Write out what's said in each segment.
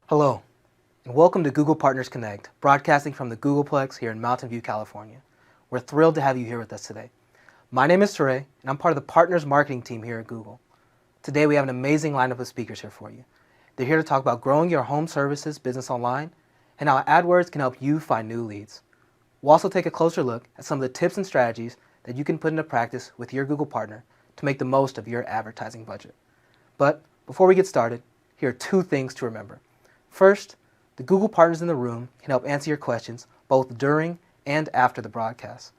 Hello, and welcome to Google Partners Connect, broadcasting from the Googleplex here in Mountain View, California. We're thrilled to have you here with us today. My name is Teray, and I'm part of the Partners Marketing team here at Google. Today we have an amazing lineup of speakers here for you. They're here to talk about growing your home services business online and how AdWords can help you find new leads. We'll also take a closer look at some of the tips and strategies that you can put into practice with your Google partner to make the most of your advertising budget. But before we get started, here are two things to remember. First, the Google partners in the room can help answer your questions both during and after the broadcast.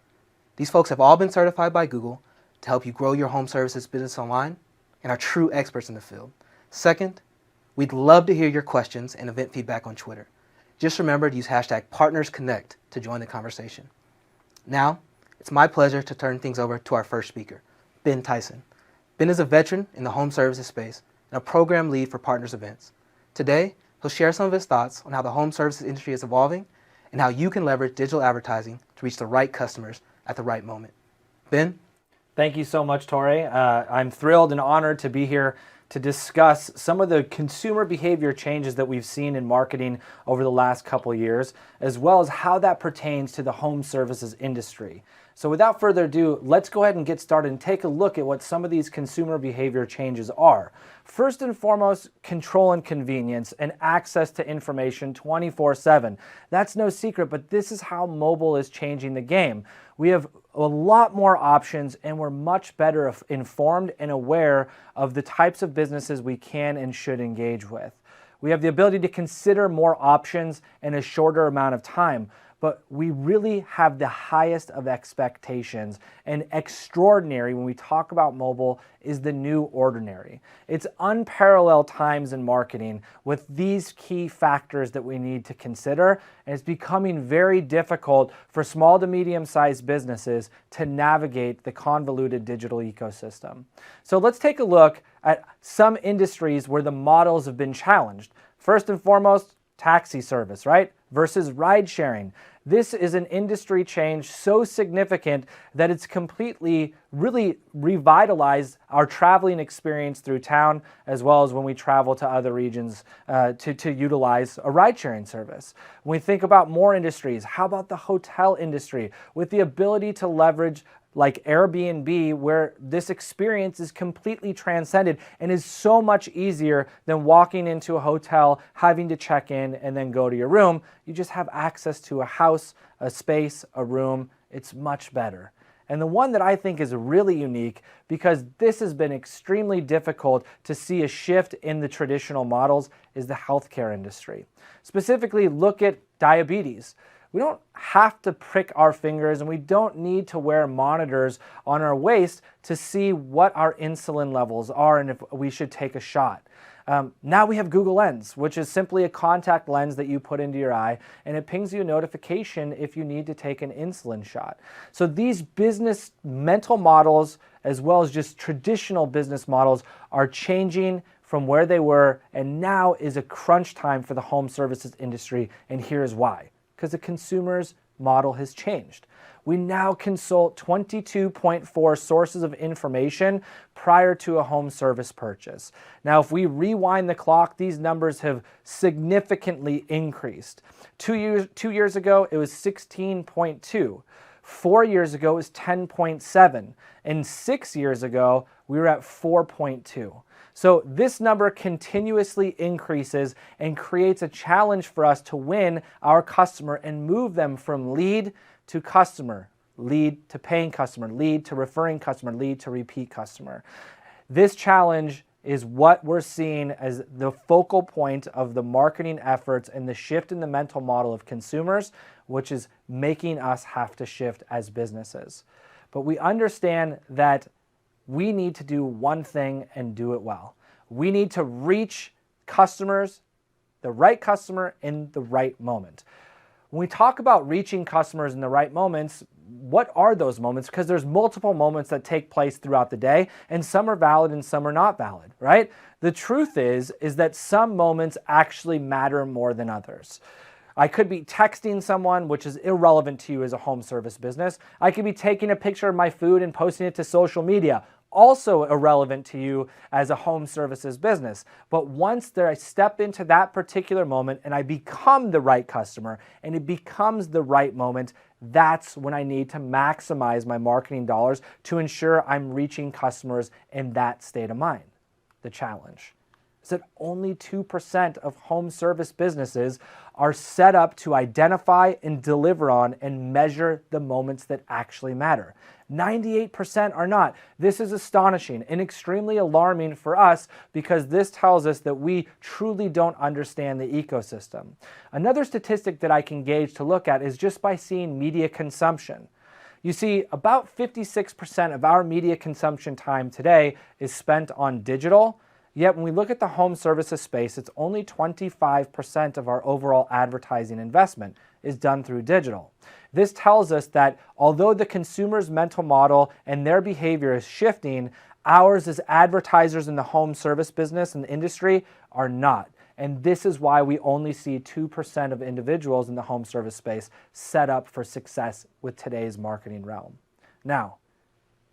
These folks have all been certified by Google to help you grow your home services business online and are true experts in the field. Second, we'd love to hear your questions and event feedback on Twitter. Just remember to use hashtag PartnersConnect to join the conversation. Now, it's my pleasure to turn things over to our first speaker, Ben Tyson. Ben is a veteran in the home services space and a program lead for Partners Events. Today, he'll share some of his thoughts on how the home services industry is evolving and how you can leverage digital advertising to reach the right customers at the right moment. Ben? Thank you so much, Torrey. I'm thrilled and honored to be here to discuss some of the consumer behavior changes that we've seen in marketing over the last couple years, as well as how that pertains to the home services industry. So without further ado, let's go ahead and get started and take a look at what some of these consumer behavior changes are. First and foremost, control and convenience and access to information 24/7. That's no secret, but this is how mobile is changing the game. We have a lot more options and we're much better informed and aware of the types of businesses we can and should engage with. We have the ability to consider more options in a shorter amount of time. But we really have the highest of expectations, and extraordinary when we talk about mobile is the new ordinary. It's unparalleled times in marketing with these key factors that we need to consider, and it's becoming very difficult for small to medium-sized businesses to navigate the convoluted digital ecosystem. So let's take a look at some industries where the models have been challenged. First and foremost, taxi service, right? Versus ride sharing. This is an industry change so significant that it's completely really revitalized our traveling experience through town, as well as when we travel to other regions to utilize a ride sharing service. When we think about more industries, how about the hotel industry with the ability to leverage like Airbnb, where this experience is completely transcended and is so much easier than walking into a hotel, having to check in and then go to your room. You just have access to a house, a space, a room. It's much better. And the one that I think is really unique, because this has been extremely difficult to see a shift in the traditional models, is the healthcare industry. Specifically, look at diabetes. We don't have to prick our fingers and we don't need to wear monitors on our waist to see what our insulin levels are and if we should take a shot. Now we have Google Lens, which is simply a contact lens that you put into your eye, and it pings you a notification if you need to take an insulin shot. So these business mental models, as well as just traditional business models, are changing from where they were, and now is a crunch time for the home services industry, and here's why. Because the consumer's model has changed. We now consult 22.4 sources of information prior to a home service purchase. Now, if we rewind the clock, these numbers have significantly increased. Two years ago, it was 16.2. 4 years ago, it was 10.7. And 6 years ago, we were at 4.2. So this number continuously increases and creates a challenge for us to win our customer and move them from lead to customer, lead to paying customer, lead to referring customer, lead to repeat customer. This challenge is what we're seeing as the focal point of the marketing efforts and the shift in the mental model of consumers, which is making us have to shift as businesses. But we understand that we need to do one thing and do it well. We need to reach customers, the right customer in the right moment. When we talk about reaching customers in the right moments, what are those moments? Because there's multiple moments that take place throughout the day, and some are valid and some are not valid, right? The truth is that some moments actually matter more than others. I could be texting someone, which is irrelevant to you as a home service business. I could be taking a picture of my food and posting it to social media. also irrelevant to you as a home services business. But once I step into that particular moment and I become the right customer and it becomes the right moment, that's when I need to maximize my marketing dollars to ensure I'm reaching customers in that state of mind. The challenge is that only 2% of home service businesses are set up to identify and deliver on and measure the moments that actually matter. 98% are not. This is astonishing and extremely alarming for us because this tells us that we truly don't understand the ecosystem. Another statistic that I can gauge to look at is just by seeing media consumption. You see, about 56% of our media consumption time today is spent on digital. Yet when we look at the home services space, it's only 25% of our overall advertising investment is done through digital. This tells us that although the consumer's mental model and their behavior is shifting, ours as advertisers in the home service business and the industry are not. And this is why we only see 2% of individuals in the home service space set up for success with today's marketing realm. Now,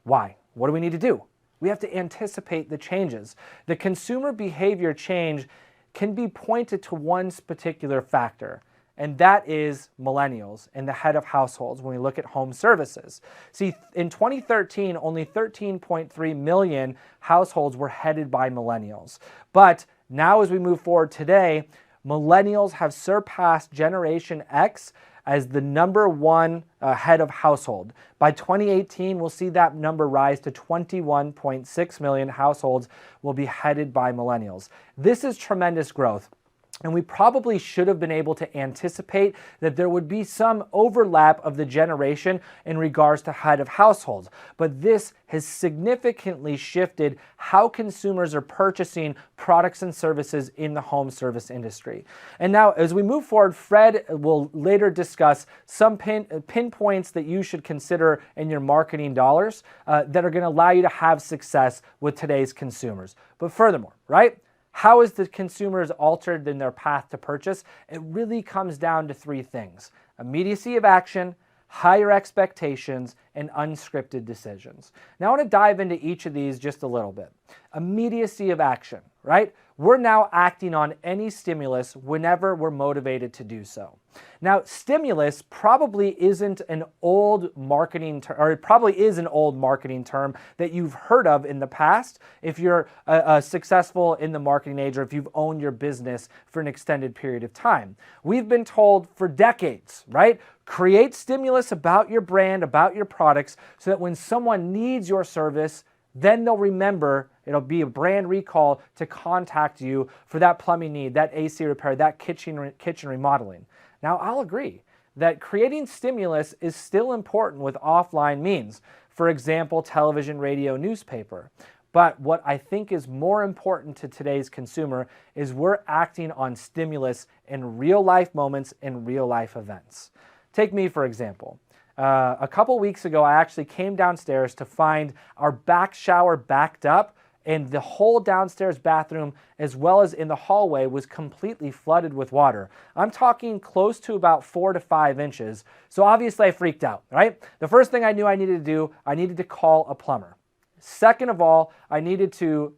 why? What do we need to do? We have to anticipate the changes. The consumer behavior change can be pointed to one particular factor, and that is millennials and the head of households when we look at home services. See, in 2013, only 13.3 million households were headed by millennials. But now as we move forward today, millennials have surpassed Generation X as the number one head of household. By 2018, we'll see that number rise to 21.6 million households will be headed by millennials. This is tremendous growth. And we probably should have been able to anticipate that there would be some overlap of the generation in regards to head of households. But this has significantly shifted how consumers are purchasing products and services in the home service industry. And now, as we move forward, Fred will later discuss some pinpoints that you should consider in your marketing dollars that are going to allow you to have success with today's consumers. But furthermore, right? How is the consumers altered in their path to purchase? It really comes down to three things: immediacy of action, higher expectations, and unscripted decisions. Now I want to dive into each of these just a little bit. Immediacy of action, right? We're now acting on any stimulus whenever we're motivated to do so. Now, stimulus probably isn't an old marketing term, or it probably is an old marketing term that you've heard of in the past if you're successful in the marketing age or if you've owned your business for an extended period of time. We've been told for decades, right? Create stimulus about your brand, about your products, so that when someone needs your service, then they'll remember, it'll be a brand recall to contact you for that plumbing need, that AC repair, that kitchen remodeling. Now, I'll agree that creating stimulus is still important with offline means. For example, television, radio, newspaper. But what I think is more important to today's consumer is we're acting on stimulus in real life moments and real life events. Take me, for example. A couple weeks ago, I actually came downstairs to find our back shower backed up, and the whole downstairs bathroom, as well as in the hallway, was completely flooded with water. I'm talking close to about 4 to 5 inches. So obviously I freaked out, right? The first thing I knew I needed to do, I needed to call a plumber. Second of all, I needed to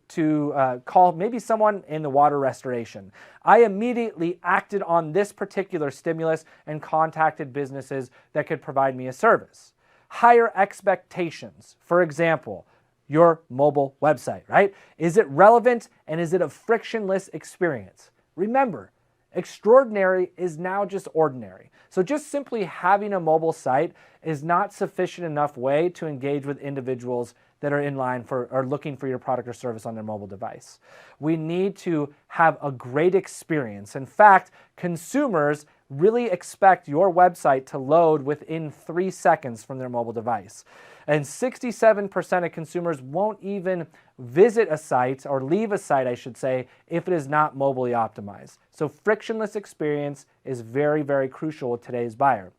call maybe someone in the water restoration. I immediately acted on this particular stimulus and contacted businesses that could provide me a service. Higher expectations. For example, your mobile website, right? Is it relevant and is it a frictionless experience? Remember, extraordinary is now just ordinary. So just simply having a mobile site is not sufficient enough way to engage with individuals that are in line for or looking for your product or service on their mobile device. We need to have a great experience. In fact, consumers really expect your website to load within 3 seconds from their mobile device. And 67% of consumers won't even visit a site, or leave a site, I should say, if it is not mobilely optimized. So frictionless experience is very, very crucial with today's buyer.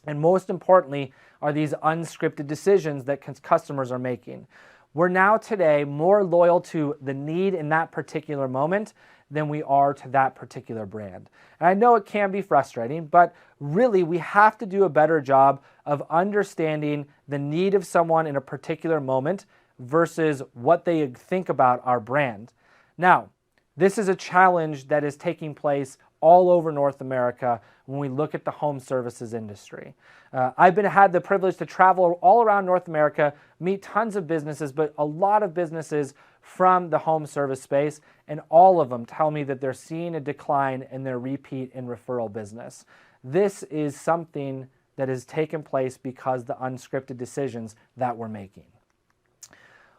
And most importantly are these unscripted decisions that customers are making. We're now today more loyal to the need in that particular moment than we are to that particular brand. And I know it can be frustrating, but really we have to do a better job of understanding the need of someone in a particular moment versus what they think about our brand. Now, this is a challenge that is taking place all over North America when we look at the home services industry. I've had the privilege to travel all around North America, meet tons of businesses, but a lot of businesses from the home service space, and all of them tell me that they're seeing a decline in their repeat and referral business. This is something that has taken place because the unscripted decisions that we're making.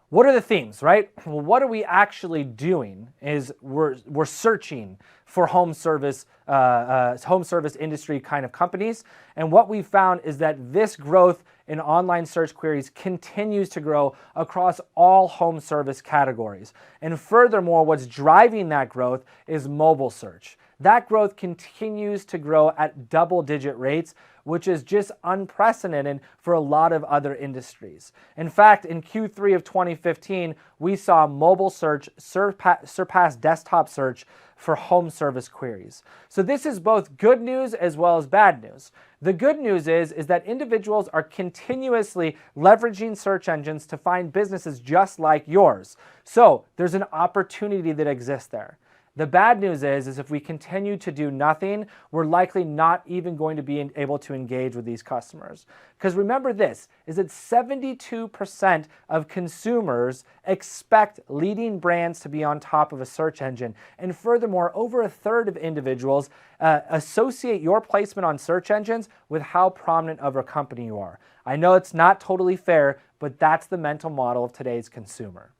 What are the themes, right? Well, what are we actually doing is we're searching for home service industry kind of companies. And what we found is that this growth in online search queries continues to grow across all home service categories. And furthermore, what's driving that growth is mobile search. That growth continues to grow at double-digit rates, which is just unprecedented for a lot of other industries. In fact, in Q3 of 2015, we saw mobile search surpass desktop search for home service queries. So this is both good news as well as bad news. The good news is that individuals are continuously leveraging search engines to find businesses just like yours. So there's an opportunity that exists there. The bad news is if we continue to do nothing, we're likely not even going to be able to engage with these customers. Because remember this, is that 72% of consumers expect leading brands to be on top of a search engine. And furthermore, over a third of individuals associate your placement on search engines with how prominent of a company you are. I know it's not totally fair, but that's the mental model of today's consumer.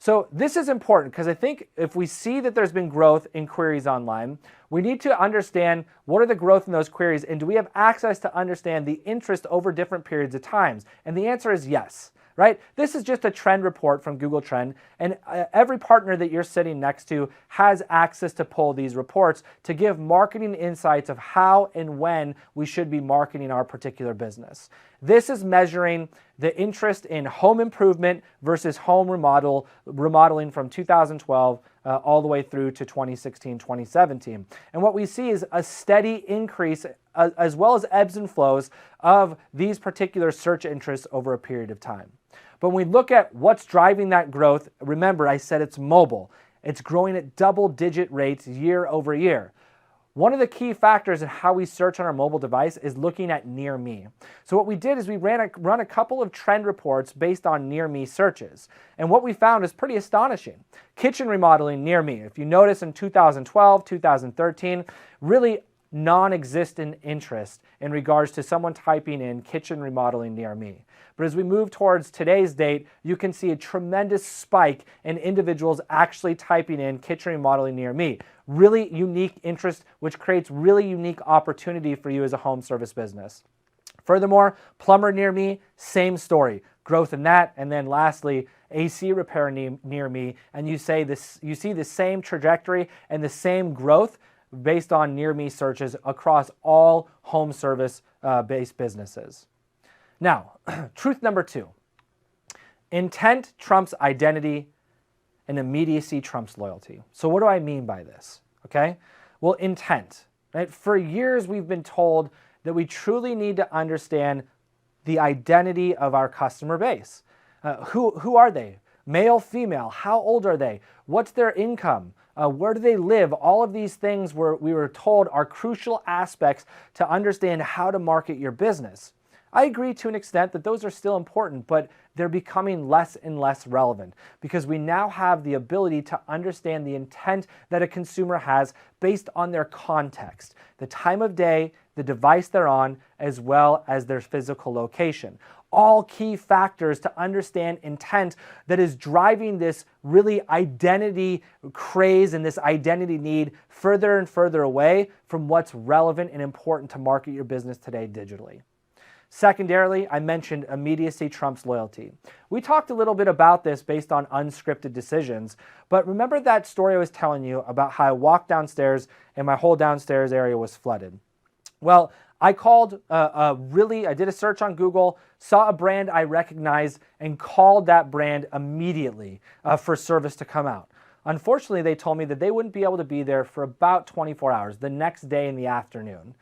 So this is important because I think if we see that there's been growth in queries online, we need to understand what are the growth in those queries, and do we have access to understand the interest over different periods of times? And the answer is yes, right? This is just a trend report from Google Trend, and every partner that you're sitting next to has access to pull these reports to give marketing insights of how and when we should be marketing our particular business. This is measuring the interest in home improvement versus home remodeling from 2012 all the way through to 2016, 2017. And what we see is a steady increase as well as ebbs and flows of these particular search interests over a period of time. But when we look at what's driving that growth, remember I said it's mobile. It's growing at double-digit rates year over year. One of the key factors in how we search on our mobile device is looking at near me. So what we did is we run a couple of trend reports based on near me searches. And what we found is pretty astonishing. Kitchen remodeling near me. If you notice in 2012, 2013, really non-existent interest in regards to someone typing in kitchen remodeling near me. But as we move towards today's date, you can see a tremendous spike in individuals actually typing in kitchen remodeling near me. Really unique interest, which creates really unique opportunity for you as a home service business. Furthermore, plumber near me, same story. Growth in that, and then lastly, AC repair near me, and you see the same trajectory and the same growth based on near me searches across all home service based businesses. Now, truth number 2, intent trumps identity and immediacy trumps loyalty. So what do I mean by this? Okay, well, intent, right? For years we've been told that we truly need to understand the identity of our customer base. Who are they? Male, female, how old are they? What's their income? Where do they live? All of these things we were told are crucial aspects to understand how to market your business. I agree to an extent that those are still important, but they're becoming less and less relevant because we now have the ability to understand the intent that a consumer has based on their context, the time of day, the device they're on, as well as their physical location. All key factors to understand intent that is driving this really identity craze and this identity need further and further away from what's relevant and important to market your business today digitally. Secondarily, I mentioned immediacy trumps loyalty. We talked a little bit about this based on unscripted decisions, but remember that story I was telling you about how I walked downstairs and my whole downstairs area was flooded? Well, I did a search on Google, saw a brand I recognized, and called that brand immediately for service to come out. Unfortunately, they told me that they wouldn't be able to be there for about 24 hours, the next day in the afternoon.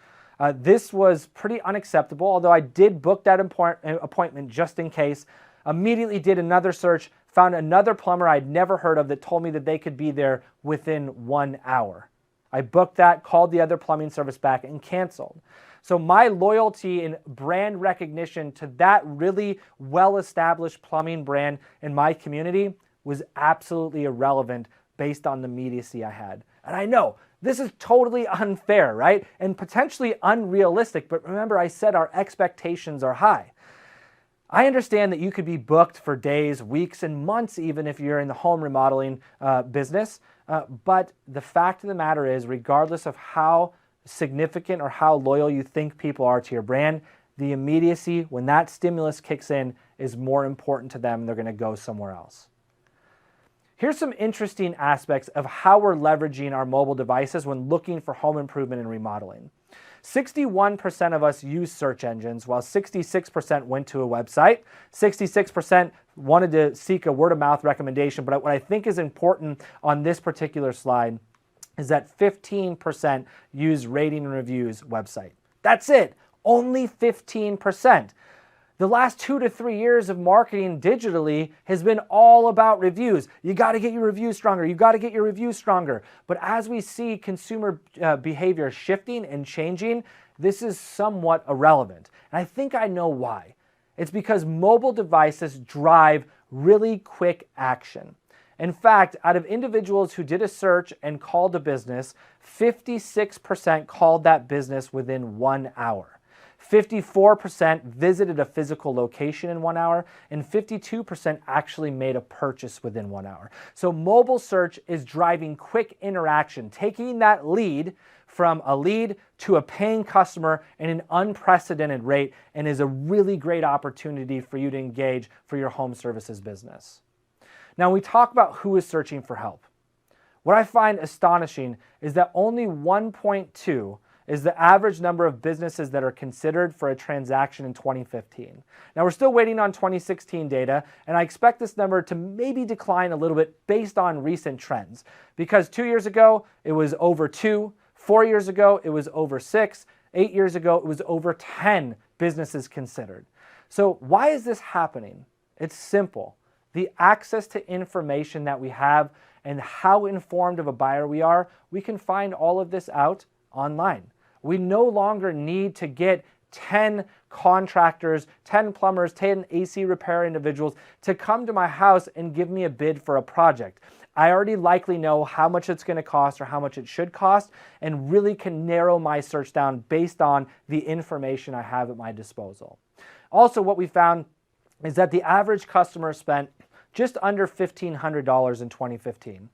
This was pretty unacceptable, although I did book that appointment just in case. Immediately did another search, found another plumber I'd never heard of that told me that they could be there within 1 hour. I booked that, called the other plumbing service back, and canceled. So my loyalty and brand recognition to that really well-established plumbing brand in my community was absolutely irrelevant based on the immediacy I had. And I know this is totally unfair, right? And potentially unrealistic, but remember I said our expectations are high. I understand that you could be booked for days, weeks, and months even if you're in the home remodeling business, but the fact of the matter is, regardless of how significant or how loyal you think people are to your brand, the immediacy, when that stimulus kicks in, is more important to them and they're going to go somewhere else. Here's some interesting aspects of how we're leveraging our mobile devices when looking for home improvement and remodeling. 61% of us use search engines, while 66% went to a website. 66% wanted to seek a word-of-mouth recommendation, but what I think is important on this particular slide is that 15% use rating and reviews website. That's it, only 15%. The last 2 to 3 years of marketing digitally has been all about reviews. You got to get your reviews stronger. You got to get your reviews stronger. But as we see consumer behavior shifting and changing, this is somewhat irrelevant. And I think I know why. It's because mobile devices drive really quick action. In fact, out of individuals who did a search and called a business, 56% called that business within 1 hour. 54% visited a physical location in 1 hour, and 52% actually made a purchase within 1 hour. So mobile search is driving quick interaction, taking that lead from a lead to a paying customer in an unprecedented rate, and is a really great opportunity for you to engage for your home services business. Now, when we talk about who is searching for help, what I find astonishing is that only 1.2 is the average number of businesses that are considered for a transaction in 2015. Now, we're still waiting on 2016 data, and I expect this number to maybe decline a little bit based on recent trends, because 2 years ago, it was over 2, 4 years ago, it was over 6, 8 years ago, it was over 10 businesses considered. So why is this happening? It's simple. The access to information that we have and how informed of a buyer we are, we can find all of this out online. We no longer need to get 10 contractors, 10 plumbers, 10 AC repair individuals to come to my house and give me a bid for a project. I already likely know how much it's going to cost or how much it should cost, and really can narrow my search down based on the information I have at my disposal. Also, what we found is that the average customer spent just under $1,500 in 2015.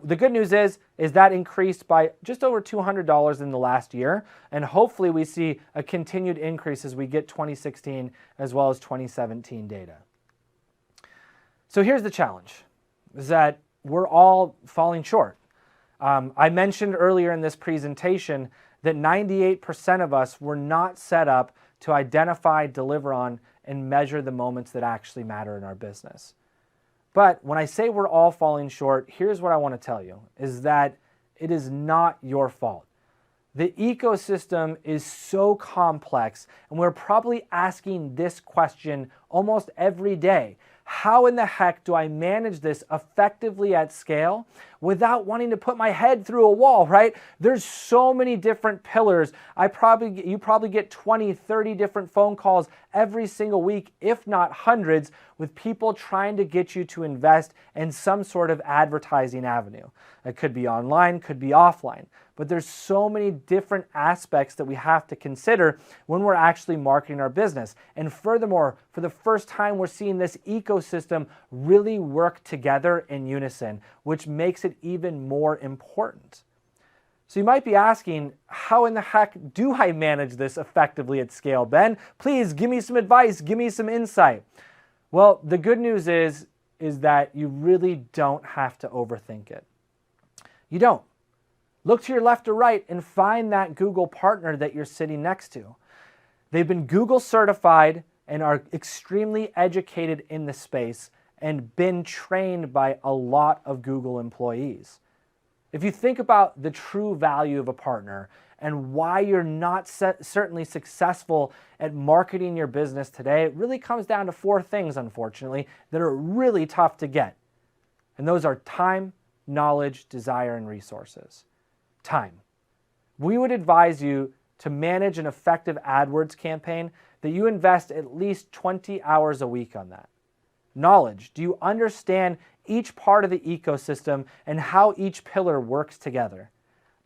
The good news is that increased by just over $200 in the last year, and hopefully we see a continued increase as we get 2016 as well as 2017 data. So here's the challenge, is that we're all falling short. I mentioned earlier in this presentation that 98% of us were not set up to identify, deliver on, and measure the moments that actually matter in our business. But when I say we're all falling short, here's what I want to tell you, is that it is not your fault. The ecosystem is so complex, and we're probably asking this question almost every day. How in the heck do I manage this effectively at scale without wanting to put my head through a wall, right? There's so many different pillars. You probably get 20, 30 different phone calls every single week, if not hundreds, with people trying to get you to invest in some sort of advertising avenue. It could be online, could be offline. But there's so many different aspects that we have to consider when we're actually marketing our business. And furthermore, for the first time, we're seeing this ecosystem really work together in unison, which makes it even more important. So you might be asking, how in the heck do I manage this effectively at scale, Ben? Please give me some advice, give me some insight. Well, the good news is that you really don't have to overthink it. You don't. Look to your left or right and find that Google partner that you're sitting next to. They've been Google certified and are extremely educated in the space and been trained by a lot of Google employees. If you think about the true value of a partner and why you're not certainly successful at marketing your business today, it really comes down to 4 things, unfortunately, that are really tough to get. And those are time, knowledge, desire, and resources. Time. We would advise you to manage an effective AdWords campaign that you invest at least 20 hours a week on that. Knowledge. Do you understand each part of the ecosystem and how each pillar works together?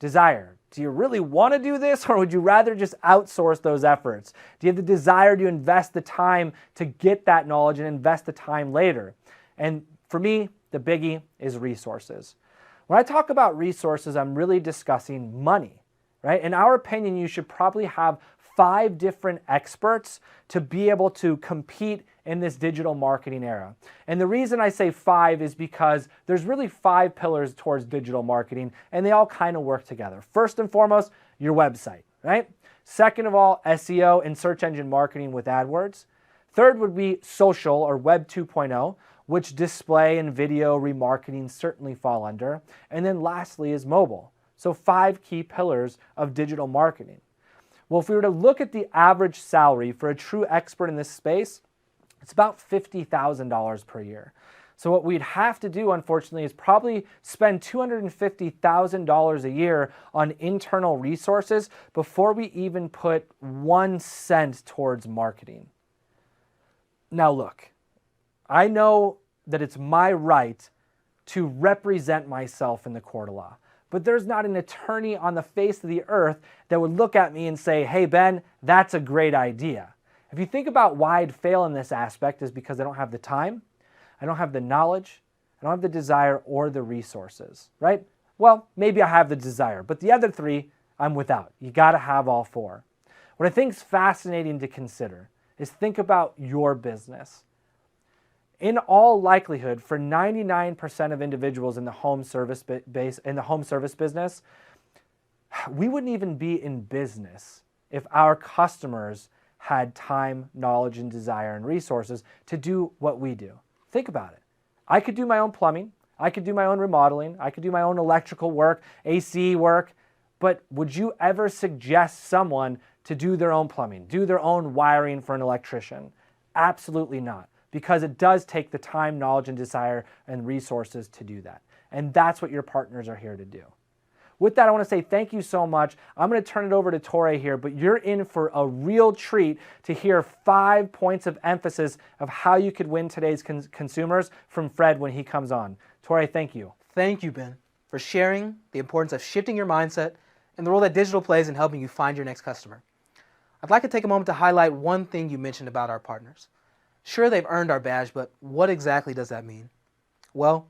Desire. Do you really want to do this, or would you rather just outsource those efforts? Do you have the desire to invest the time to get that knowledge and invest the time later? And for me, the biggie is resources. When I talk about resources, I'm really discussing money, right? In our opinion, you should probably have 5 different experts to be able to compete in this digital marketing era. And the reason I say 5 is because there's really 5 pillars towards digital marketing, and they all kind of work together. First and foremost, your website, right? Second of all, SEO and search engine marketing with AdWords. Third would be social or Web 2.0, which display and video remarketing certainly fall under. And then lastly is mobile. So 5 key pillars of digital marketing. Well, if we were to look at the average salary for a true expert in this space, it's about $50,000 per year. So what we'd have to do, unfortunately, is probably spend $250,000 a year on internal resources before we even put 1 cent towards marketing. Now look, I know that it's my right to represent myself in the court of law, but there's not an attorney on the face of the earth that would look at me and say, hey, Ben, that's a great idea. If you think about why I'd fail in this aspect, is because I don't have the time, I don't have the knowledge, I don't have the desire or the resources, right? Well, maybe I have the desire, but the other 3 I'm without. You got to have all 4. What I think is fascinating to consider is think about your business. In all likelihood, for 99% of individuals in the home service business, we wouldn't even be in business if our customers had time, knowledge, and desire and resources to do what we do. Think about it. I could do my own plumbing, I could do my own remodeling, I could do my own electrical work, AC work, but would you ever suggest someone to do their own plumbing, do their own wiring for an electrician? Absolutely not, because it does take the time, knowledge, and desire and resources to do that. And that's what your partners are here to do. With that, I want to say thank you so much. I'm going to turn it over to Torre here, but you're in for a real treat to hear 5 points of emphasis of how you could win today's consumers from Fred when he comes on. Torre, thank you. Thank you, Ben, for sharing the importance of shifting your mindset and the role that digital plays in helping you find your next customer. I'd like to take a moment to highlight one thing you mentioned about our partners. Sure, they've earned our badge, but what exactly does that mean? Well,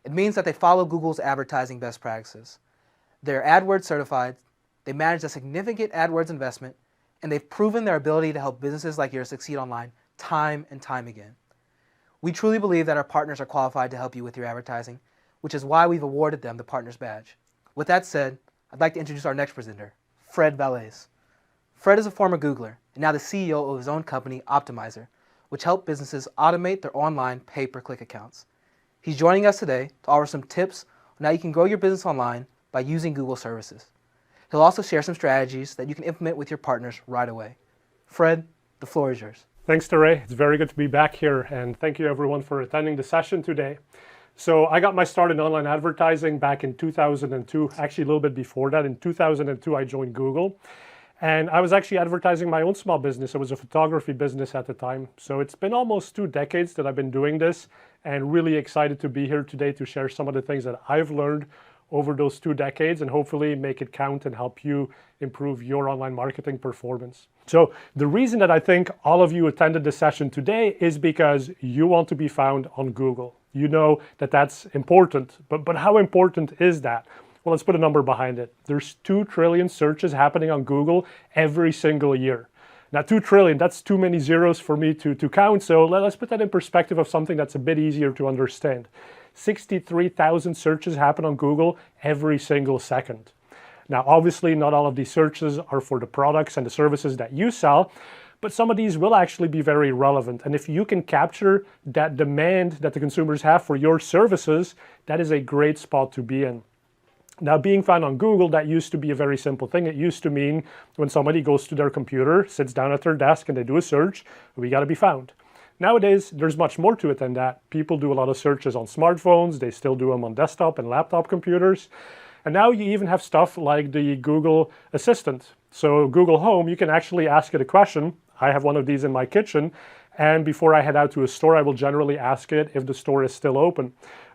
it means that they follow Google's advertising best practices. They're AdWords certified, they manage a significant AdWords investment, and they've proven their ability to help businesses like yours succeed online time and time again. We truly believe that our partners are qualified to help you with your advertising, which is why we've awarded them the Partners Badge. With that said, I'd like to introduce our next presenter, Fred Valles. Fred is a former Googler and now the CEO of his own company, Optimizer, which helps businesses automate their online pay-per-click accounts. He's joining us today to offer some tips on how you can grow your business online by using Google services. He'll also share some strategies that you can implement with your partners right away. Fred, the floor is yours. Thanks, Torre. It's very good to be back here, and thank you everyone for attending the session today. So I got my start in online advertising back in 2002, actually a little bit before that. In 2002, I joined Google, and I was actually advertising my own small business. It was a photography business at the time. So it's been almost 2 decades that I've been doing this, and really excited to be here today to share some of the things that I've learned over those 2 decades and hopefully make it count and help you improve your online marketing performance. So the reason that I think all of you attended this session today is because you want to be found on Google. You know that that's important, but how important is that? Well, let's put a number behind it. There's 2 trillion searches happening on Google every single year. Now 2 trillion, that's too many zeros for me to count, so let's put that in perspective of something that's a bit easier to understand. 63,000 searches happen on Google every single second. Now, obviously, not all of these searches are for the products and the services that you sell, but some of these will actually be very relevant. And if you can capture that demand that the consumers have for your services, that is a great spot to be in. Now, being found on Google, that used to be a very simple thing. It used to mean when somebody goes to their computer, sits down at their desk, and they do a search, we got to be found. Nowadays, there's much more to it than that. People do a lot of searches on smartphones. They still do them on desktop and laptop computers. And now you even have stuff like the Google Assistant. So Google Home, you can actually ask it a question. I have one of these in my kitchen. And before I head out to a store, I will generally ask it if the store is still open.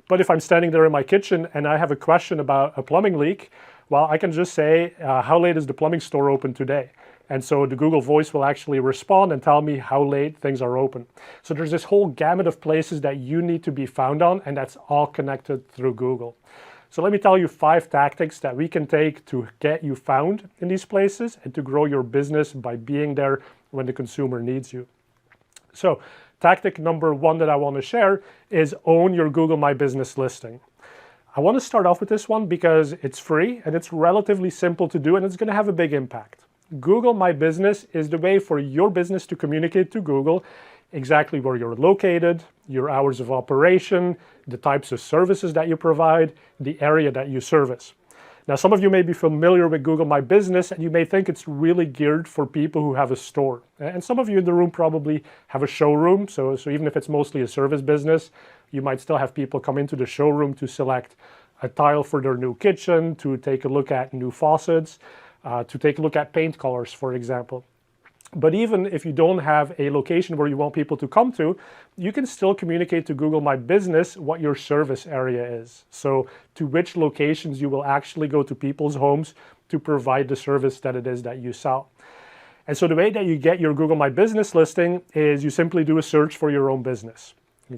But if I'm standing there in my kitchen and I have a question about a plumbing leak, well, I can just say, how late is the plumbing store open today? And so the Google Voice will actually respond and tell me how late things are open. So there's this whole gamut of places that you need to be found on, and that's all connected through Google. So let me tell you 5 tactics that we can take to get you found in these places and to grow your business by being there when the consumer needs you. So tactic number 1 that I want to share is own your Google My Business listing. I want to start off with this one because it's free and it's relatively simple to do, and it's going to have a big impact. Google My Business is the way for your business to communicate to Google exactly where you're located, your hours of operation, the types of services that you provide, the area that you service. Now, some of you may be familiar with Google My Business, and you may think it's really geared for people who have a store. And some of you in the room probably have a showroom, so even if it's mostly a service business, you might still have people come into the showroom to select a tile for their new kitchen, to take a look at new faucets, to take a look at paint colors, for example. But even if you don't have a location where you want people to come to, you can still communicate to Google My Business what your service area is. So to which locations you will actually go to people's homes to provide the service that it is that you sell. And so the way that you get your Google My Business listing is you simply do a search for your own business.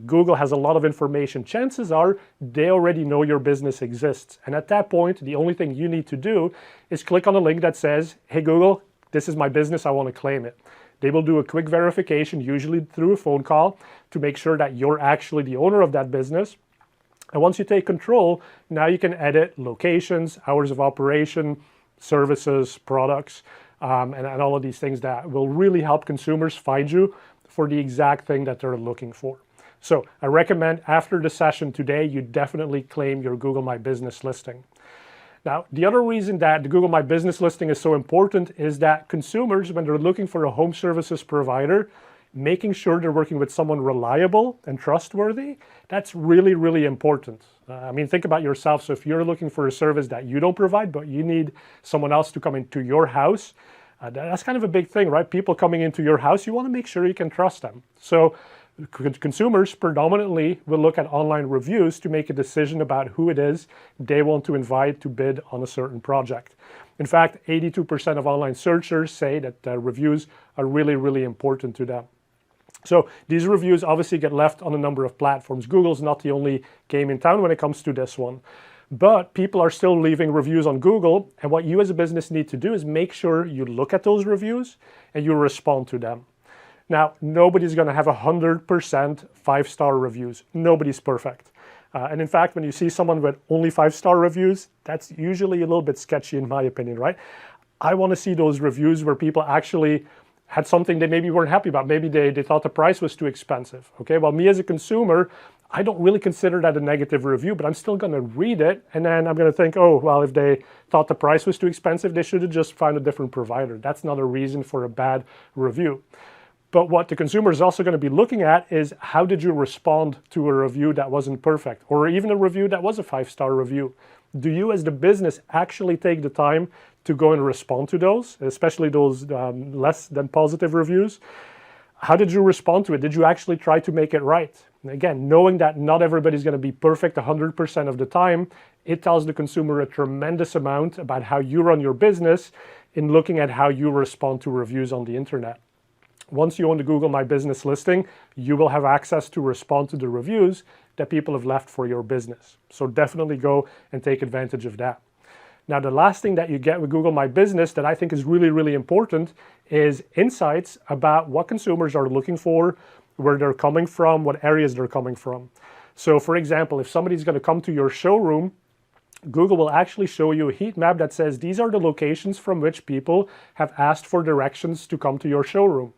Google has a lot of information. Chances are they already know your business exists. And at that point, the only thing you need to do is click on a link that says, hey Google, this is my business, I want to claim it. They will do a quick verification, usually through a phone call, to make sure that you're actually the owner of that business. And once you take control, now you can edit locations, hours of operation, services, products, and all of these things that will really help consumers find you for the exact thing that they're looking for. So I recommend after the session today, you definitely claim your Google My Business listing. Now, the other reason that the Google My Business listing is so important is that consumers, when they're looking for a home services provider, making sure they're working with someone reliable and trustworthy, that's really, really important. I mean, think about yourself. So if you're looking for a service that you don't provide, but you need someone else to come into your house, that's kind of a big thing, right? People coming into your house, you want to make sure you can trust them. So consumers predominantly will look at online reviews to make a decision about who it is they want to invite to bid on a certain project. In fact, 82% of online searchers say that reviews are really, really important to them. So these reviews obviously get left on a number of platforms. Google's not the only game in town when it comes to this one. But people are still leaving reviews on Google, and what you as a business need to do is make sure you look at those reviews and you respond to them. Now, nobody's going to have 100% 5-star reviews. Nobody's perfect. And in fact, when you see someone with only 5-star reviews, that's usually a little bit sketchy in my opinion, right? I want to see those reviews where people actually had something they maybe weren't happy about. Maybe they thought the price was too expensive. Okay, well, me as a consumer, I don't really consider that a negative review, but I'm still going to read it. And then I'm going to think, oh, well, if they thought the price was too expensive, they should have just found a different provider. That's not a reason for a bad review. But what the consumer is also going to be looking at is how did you respond to a review that wasn't perfect, or even a review that was a 5-star review? Do you as the business actually take the time to go and respond to those, especially those less than positive reviews? How did you respond to it? Did you actually try to make it right? And again, knowing that not everybody's going to be perfect 100% of the time, it tells the consumer a tremendous amount about how you run your business in looking at how you respond to reviews on the internet. Once you own the Google My Business listing, you will have access to respond to the reviews that people have left for your business. So definitely go and take advantage of that. Now, the last thing that you get with Google My Business that I think is really, really important is insights about what consumers are looking for, where they're coming from, what areas they're coming from. So for example, if somebody's going to come to your showroom, Google will actually show you a heat map that says these are the locations from which people have asked for directions to come to your showroom.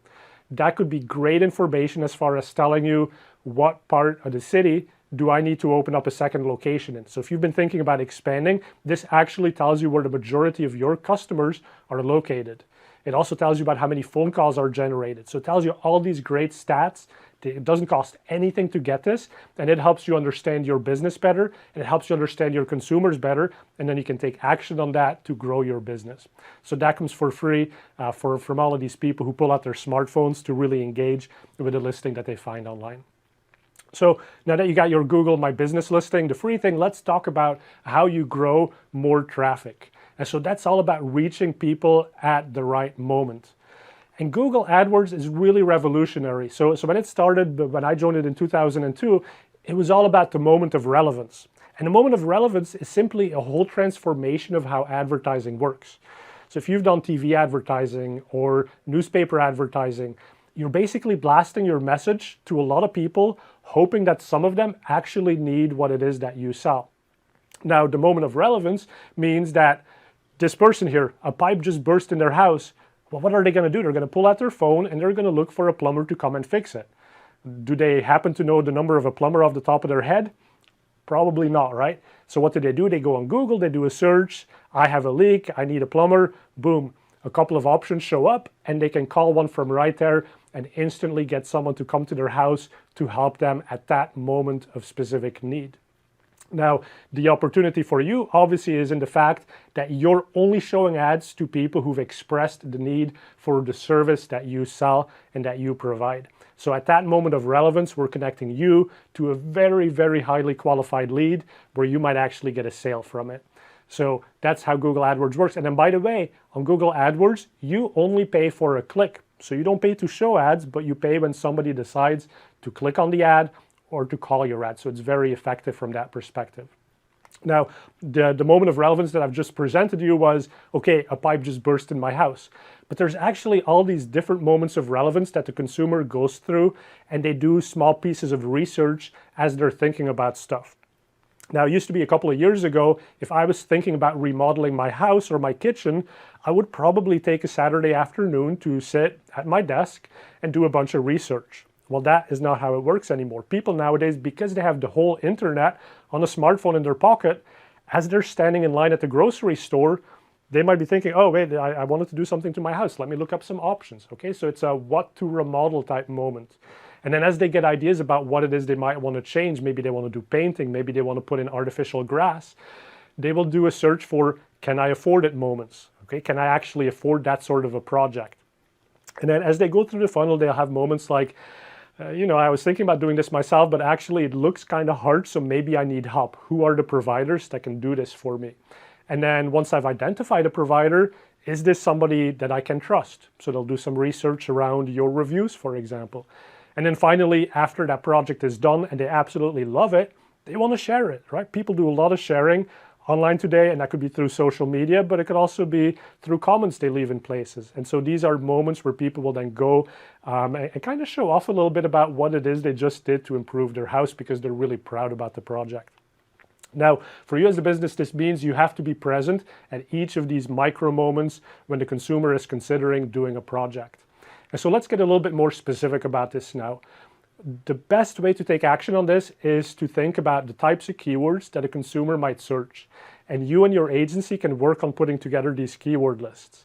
That could be great information as far as telling you what part of the city do I need to open up a second location in? So if you've been thinking about expanding, this actually tells you where the majority of your customers are located. It also tells you about how many phone calls are generated. So it tells you all these great stats. It doesn't cost anything to get this, and it helps you understand your business better, and it helps you understand your consumers better, and then you can take action on that to grow your business. So that comes for free from all of these people who pull out their smartphones to really engage with a listing that they find online. So now that you got your Google My Business listing, the free thing, let's talk about how you grow more traffic. And so that's all about reaching people at the right moment. And Google AdWords is really revolutionary. So when it started, when I joined it in 2002, it was all about the moment of relevance. And the moment of relevance is simply a whole transformation of how advertising works. So if you've done TV advertising or newspaper advertising, you're basically blasting your message to a lot of people, hoping that some of them actually need what it is that you sell. Now, the moment of relevance means that this person here, a pipe just burst in their house. Well, what are they going to do? They're going to pull out their phone and they're going to look for a plumber to come and fix it. Do they happen to know the number of a plumber off the top of their head? Probably not, right? So what do? They go on Google, they do a search. I have a leak, I need a plumber. Boom. A couple of options show up and they can call one from right there and instantly get someone to come to their house to help them at that moment of specific need. Now, the opportunity for you obviously is in the fact that you're only showing ads to people who've expressed the need for the service that you sell and that you provide. So at that moment of relevance, we're connecting you to a very, very highly qualified lead where you might actually get a sale from it. So that's how Google AdWords works. And then by the way, on Google AdWords, you only pay for a click. So you don't pay to show ads, but you pay when somebody decides to click on the ad or to call your ad. So it's very effective from that perspective. Now, the moment of relevance that I've just presented to you was, okay, a pipe just burst in my house. But there's actually all these different moments of relevance that the consumer goes through, and they do small pieces of research as they're thinking about stuff. Now, it used to be a couple of years ago, if I was thinking about remodeling my house or my kitchen, I would probably take a Saturday afternoon to sit at my desk and do a bunch of research. Well, that is not how it works anymore. People nowadays, because they have the whole internet on a smartphone in their pocket, as they're standing in line at the grocery store, they might be thinking, oh, wait, I wanted to do something to my house. Let me look up some options. Okay, so it's a what to remodel type moment. And then as they get ideas about what it is they might want to change, maybe they want to do painting, maybe they want to put in artificial grass, they will do a search for, can I afford it moments? Okay, can I actually afford that sort of a project? And then as they go through the funnel, they'll have moments like, I was thinking about doing this myself, but actually it looks kind of hard, so maybe I need help. Who are the providers that can do this for me? And then once I've identified a provider, is this somebody that I can trust? So they'll do some research around your reviews, for example. And then finally, after that project is done and they absolutely love it, they want to share it, right? People do a lot of sharing online today, and that could be through social media, but it could also be through comments they leave in places. And so these are moments where people will then go and kind of show off a little bit about what it is they just did to improve their house because they're really proud about the project. Now, for you as a business, this means you have to be present at each of these micro moments when the consumer is considering doing a project. And so let's get a little bit more specific about this now. The best way to take action on this is to think about the types of keywords that a consumer might search. And you and your agency can work on putting together these keyword lists.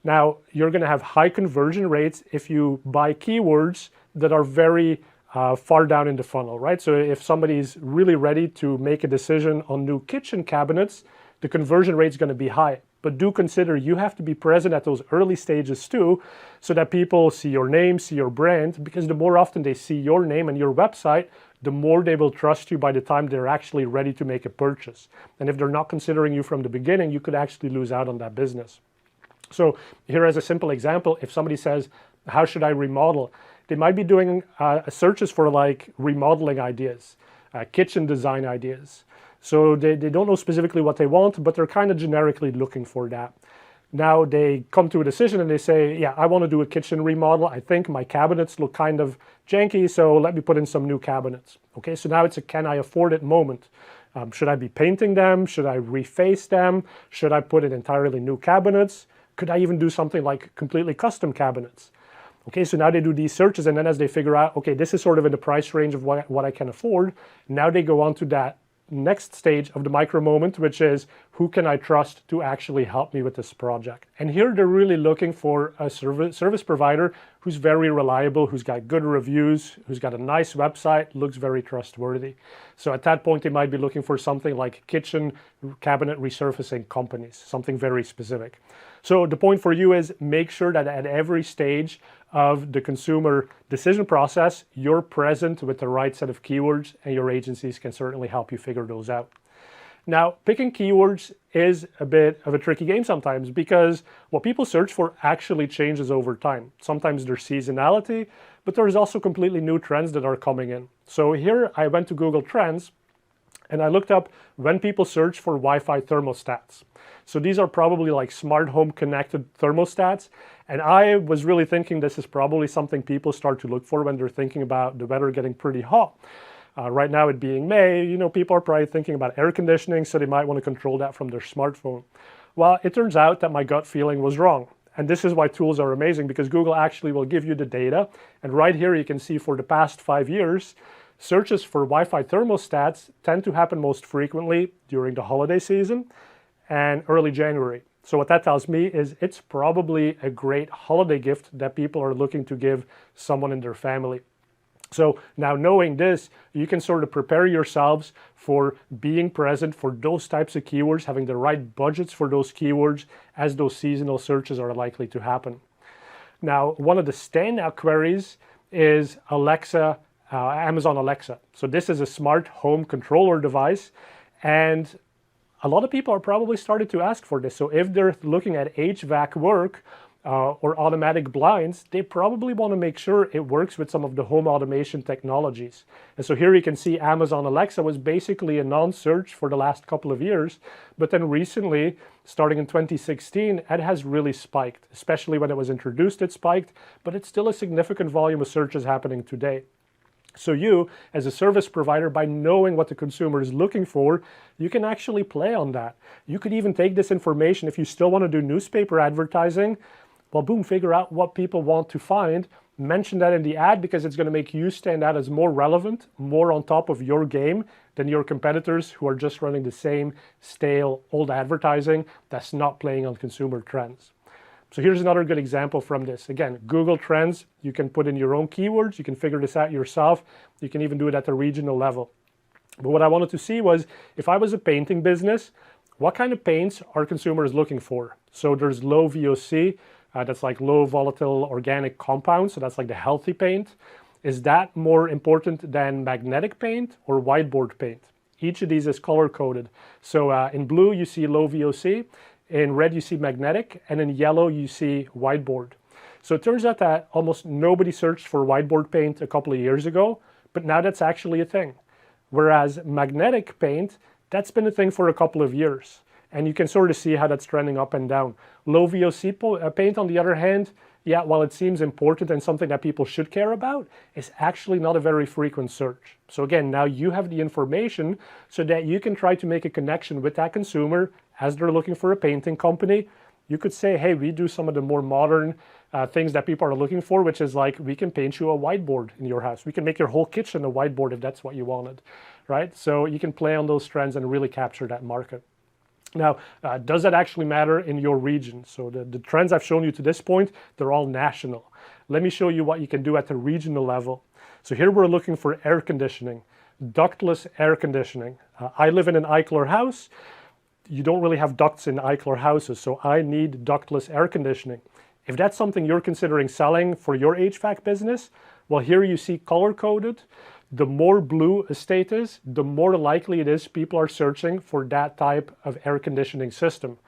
Now, you're going to have high conversion rates if you buy keywords that are very far down in the funnel, right? So if somebody's really ready to make a decision on new kitchen cabinets, the conversion rate is going to be high. But do consider you have to be present at those early stages too, so that people see your name, see your brand, because the more often they see your name and your website, the more they will trust you by the time they're actually ready to make a purchase. And if they're not considering you from the beginning, you could actually lose out on that business. So here as a simple example, if somebody says, how should I remodel? They might be doing searches for like remodeling ideas, kitchen design ideas. So they don't know specifically what they want, but they're kind of generically looking for that. Now they come to a decision and they say, yeah, I want to do a kitchen remodel. I think my cabinets look kind of janky, so let me put in some new cabinets. Okay, so now it's a can I afford it moment. Should I be painting them? Should I reface them? Should I put in entirely new cabinets? Could I even do something like completely custom cabinets? Okay, so now they do these searches, and then as they figure out, okay, this is sort of in the price range of what I can afford, now they go on to that next stage of the micro moment, which is who can I trust to actually help me with this project? And here they're really looking for a service provider who's very reliable, who's got good reviews, who's got a nice website, looks very trustworthy. So at that point, they might be looking for something like kitchen cabinet resurfacing companies, something very specific. So the point for you is make sure that at every stage of the consumer decision process, you're present with the right set of keywords, and your agencies can certainly help you figure those out. Now, picking keywords is a bit of a tricky game sometimes because what people search for actually changes over time. Sometimes there's seasonality, but there's also completely new trends that are coming in. So here I went to Google Trends and I looked up when people search for Wi-Fi thermostats. So these are probably like smart home connected thermostats. And I was really thinking this is probably something people start to look for when they're thinking about the weather getting pretty hot. Right now it being May, people are probably thinking about air conditioning, so they might want to control that from their smartphone. Well, it turns out that my gut feeling was wrong. And this is why tools are amazing, because Google actually will give you the data. And right here you can see for the past 5 years, searches for Wi-Fi thermostats tend to happen most frequently during the holiday season and early January. So what that tells me is it's probably a great holiday gift that people are looking to give someone in their family. So now knowing this, you can sort of prepare yourselves for being present for those types of keywords, having the right budgets for those keywords as those seasonal searches are likely to happen. Now, one of the standout queries is Alexa, Amazon Alexa. So this is a smart home controller device, and a lot of people are probably starting to ask for this. So if they're looking at HVAC work, or automatic blinds, they probably want to make sure it works with some of the home automation technologies. And so here you can see Amazon Alexa was basically a non-search for the last couple of years, but then recently, starting in 2016, it has really spiked, especially when it was introduced, it spiked, but it's still a significant volume of searches happening today. So you, as a service provider, by knowing what the consumer is looking for, you can actually play on that. You could even take this information, if you still want to do newspaper advertising, well, boom, figure out what people want to find, mention that in the ad because it's going to make you stand out as more relevant, more on top of your game than your competitors who are just running the same stale old advertising that's not playing on consumer trends. So here's another good example from this. Again, Google Trends, you can put in your own keywords, you can figure this out yourself, you can even do it at the regional level. But what I wanted to see was, if I was a painting business, what kind of paints are consumers looking for? So there's low VOC, that's like low volatile organic compounds, so that's like the healthy paint. Is that more important than magnetic paint or whiteboard paint? Each of these is color coded. So in blue you see low VOC, in red you see magnetic, and in yellow you see whiteboard. So it turns out that almost nobody searched for whiteboard paint a couple of years ago, but now that's actually a thing. Whereas magnetic paint, that's been a thing for a couple of years. And you can sort of see how that's trending up and down. Low VOC paint, on the other hand, yeah, while it seems important and something that people should care about, is actually not a very frequent search. So again, now you have the information so that you can try to make a connection with that consumer as they're looking for a painting company. You could say, hey, we do some of the more modern things that people are looking for, which is like, we can paint you a whiteboard in your house. We can make your whole kitchen a whiteboard if that's what you wanted, right? So you can play on those trends and really capture that market. Now, does that actually matter in your region? So the trends I've shown you to this point, they're all national. Let me show you what you can do at the regional level. So here we're looking for air conditioning, ductless air conditioning. I live in an Eichler house. You don't really have ducts in Eichler houses, so I need ductless air conditioning. If that's something you're considering selling for your HVAC business, well, here you see color-coded. The more blue a state is, the more likely it is people are searching for that type of air conditioning system.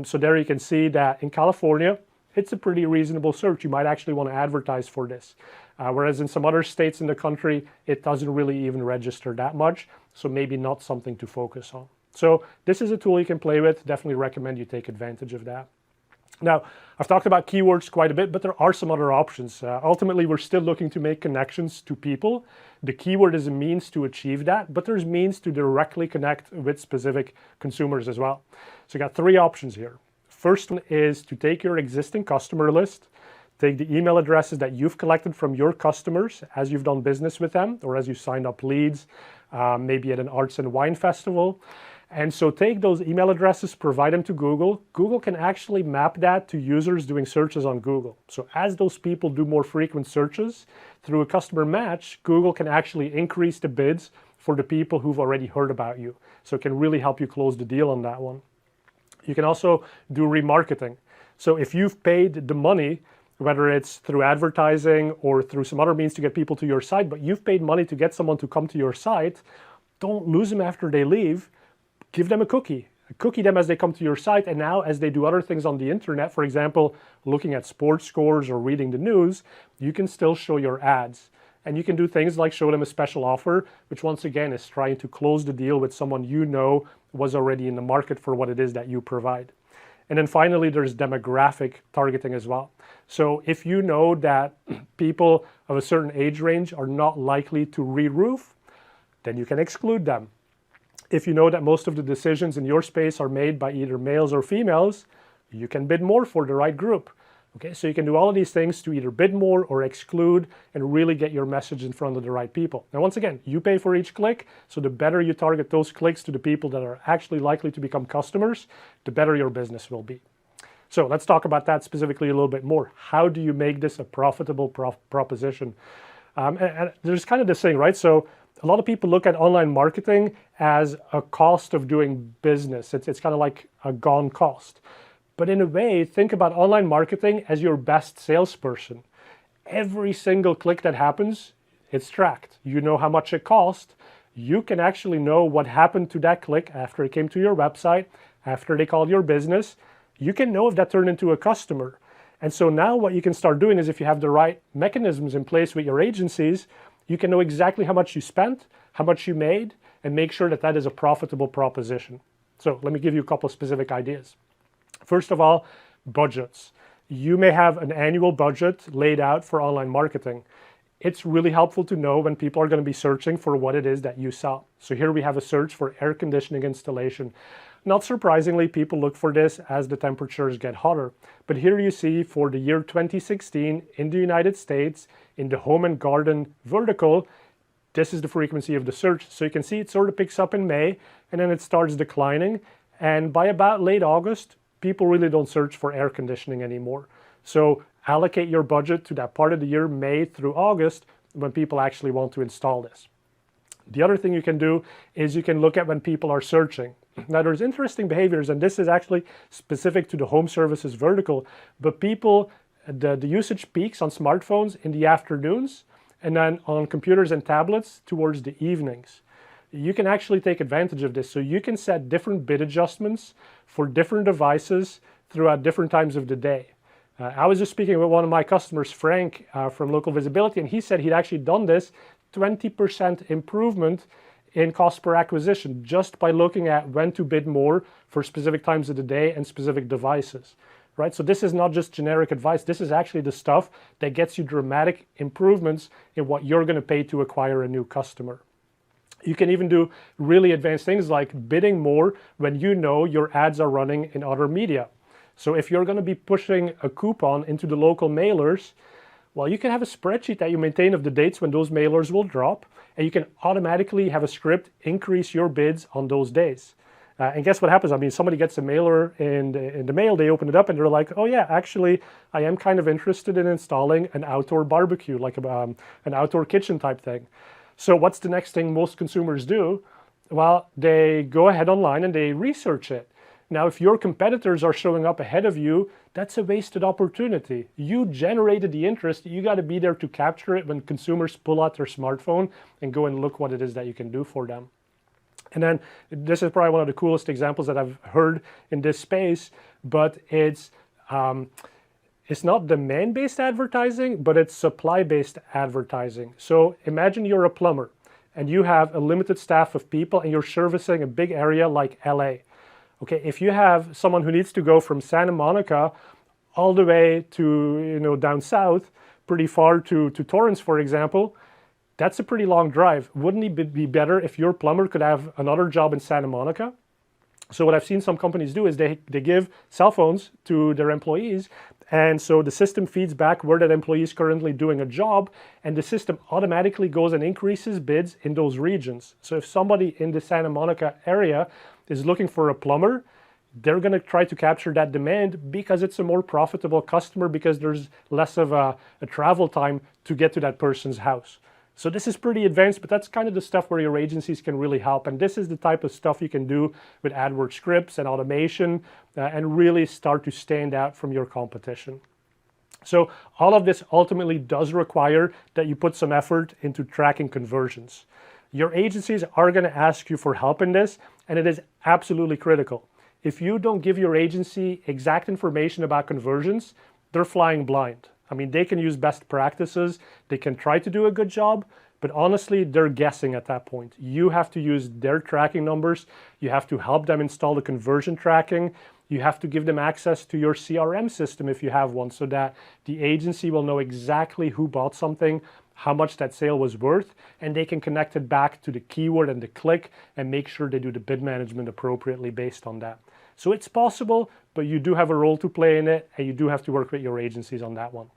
So there you can see that in California, it's a pretty reasonable search. You might actually want to advertise for this. Whereas in some other states in the country, it doesn't really even register that much. So maybe not something to focus on. So this is a tool you can play with. Definitely recommend you take advantage of that. Now, I've talked about keywords quite a bit, but there are some other options. Ultimately, we're still looking to make connections to people. The keyword is a means to achieve that, but there's means to directly connect with specific consumers as well. So you got three options here. First one is to take your existing customer list, take the email addresses that you've collected from your customers as you've done business with them, or as you signed up leads, maybe at an arts and wine festival. And so take those email addresses, provide them to Google. Google can actually map that to users doing searches on Google. So as those people do more frequent searches through a customer match, Google can actually increase the bids for the people who've already heard about you. So it can really help you close the deal on that one. You can also do remarketing. So if you've paid the money, whether it's through advertising or through some other means to get people to your site, but you've paid money to get someone to come to your site, don't lose them after they leave. Give them a cookie. Cookie them as they come to your site, and now as they do other things on the internet, for example, looking at sports scores or reading the news, you can still show your ads. And you can do things like show them a special offer, which once again is trying to close the deal with someone you know was already in the market for what it is that you provide. And then finally, there's demographic targeting as well. So if you know that people of a certain age range are not likely to re-roof, then you can exclude them. If you know that most of the decisions in your space are made by either males or females, you can bid more for the right group. Okay, so you can do all of these things to either bid more or exclude and really get your message in front of the right people. Now, once again, you pay for each click, so the better you target those clicks to the people that are actually likely to become customers, the better your business will be. So let's talk about that specifically a little bit more. How do you make this a profitable proposition? And there's kind of this thing, right? So a lot of people look at online marketing as a cost of doing business. It's kind of like a gone cost. But in a way, think about online marketing as your best salesperson. Every single click that happens, it's tracked. You know how much it cost. You can actually know what happened to that click after it came to your website, after they called your business. You can know if that turned into a customer. And so now what you can start doing is, if you have the right mechanisms in place with your agencies, you can know exactly how much you spent, how much you made, and make sure that that is a profitable proposition. So let me give you a couple of specific ideas. First of all, budgets. You may have an annual budget laid out for online marketing. It's really helpful to know when people are going to be searching for what it is that you sell. So here we have a search for air conditioning installation. Not surprisingly, people look for this as the temperatures get hotter. But here you see for the year 2016 in the United States, in the home and garden vertical, this is the frequency of the search. So you can see it sort of picks up in May and then it starts declining. And by about late August, people really don't search for air conditioning anymore. So allocate your budget to that part of the year, May through August, when people actually want to install this. The other thing you can do is you can look at when people are searching. Now there's interesting behaviors, and this is actually specific to the home services vertical, but people, the usage peaks on smartphones in the afternoons and then on computers and tablets towards the evenings. You can actually take advantage of this. So you can set different bid adjustments for different devices throughout different times of the day. I was just speaking with one of my customers, Frank, from Local Visibility, and he said he'd actually done this 20% improvement in cost per acquisition just by looking at when to bid more for specific times of the day and specific devices, right? So this is not just generic advice. This is actually the stuff that gets you dramatic improvements in what you're going to pay to acquire a new customer. You can even do really advanced things like bidding more when you know your ads are running in other media. So if you're going to be pushing a coupon into the local mailers, well, you can have a spreadsheet that you maintain of the dates when those mailers will drop, and you can automatically have a script increase your bids on those days. And guess what happens? I mean, somebody gets a mailer in the mail, they open it up and they're like, oh yeah, actually, I am kind of interested in installing an outdoor barbecue, like an outdoor kitchen type thing. So what's the next thing most consumers do? Well, they go ahead online and they research it. Now, if your competitors are showing up ahead of you, that's a wasted opportunity. You generated the interest. You got to be there to capture it when consumers pull out their smartphone and go and look what it is that you can do for them. And then this is probably one of the coolest examples that I've heard in this space, but it's not demand-based advertising, but it's supply-based advertising. So imagine you're a plumber and you have a limited staff of people and you're servicing a big area like LA. Okay, if you have someone who needs to go from Santa Monica all the way to, down south, pretty far to Torrance, for example, that's a pretty long drive. Wouldn't it be better if your plumber could have another job in Santa Monica? So what I've seen some companies do is they give cell phones to their employees, And so the system feeds back where that employee is currently doing a job, and the system automatically goes and increases bids in those regions. So if somebody in the Santa Monica area is looking for a plumber, they're going to try to capture that demand because it's a more profitable customer, because there's less of a travel time to get to that person's house. So this is pretty advanced, but that's kind of the stuff where your agencies can really help. And this is the type of stuff you can do with AdWords scripts and automation and really start to stand out from your competition. So all of this ultimately does require that you put some effort into tracking conversions. Your agencies are going to ask you for help in this, and it is absolutely critical. If you don't give your agency exact information about conversions, they're flying blind. I mean, they can use best practices, they can try to do a good job, but honestly, they're guessing at that point. You have to use their tracking numbers, you have to help them install the conversion tracking, you have to give them access to your CRM system if you have one, so that the agency will know exactly who bought something, how much that sale was worth, and they can connect it back to the keyword and the click and make sure they do the bid management appropriately based on that. So it's possible, but you do have a role to play in it, and you do have to work with your agencies on that one.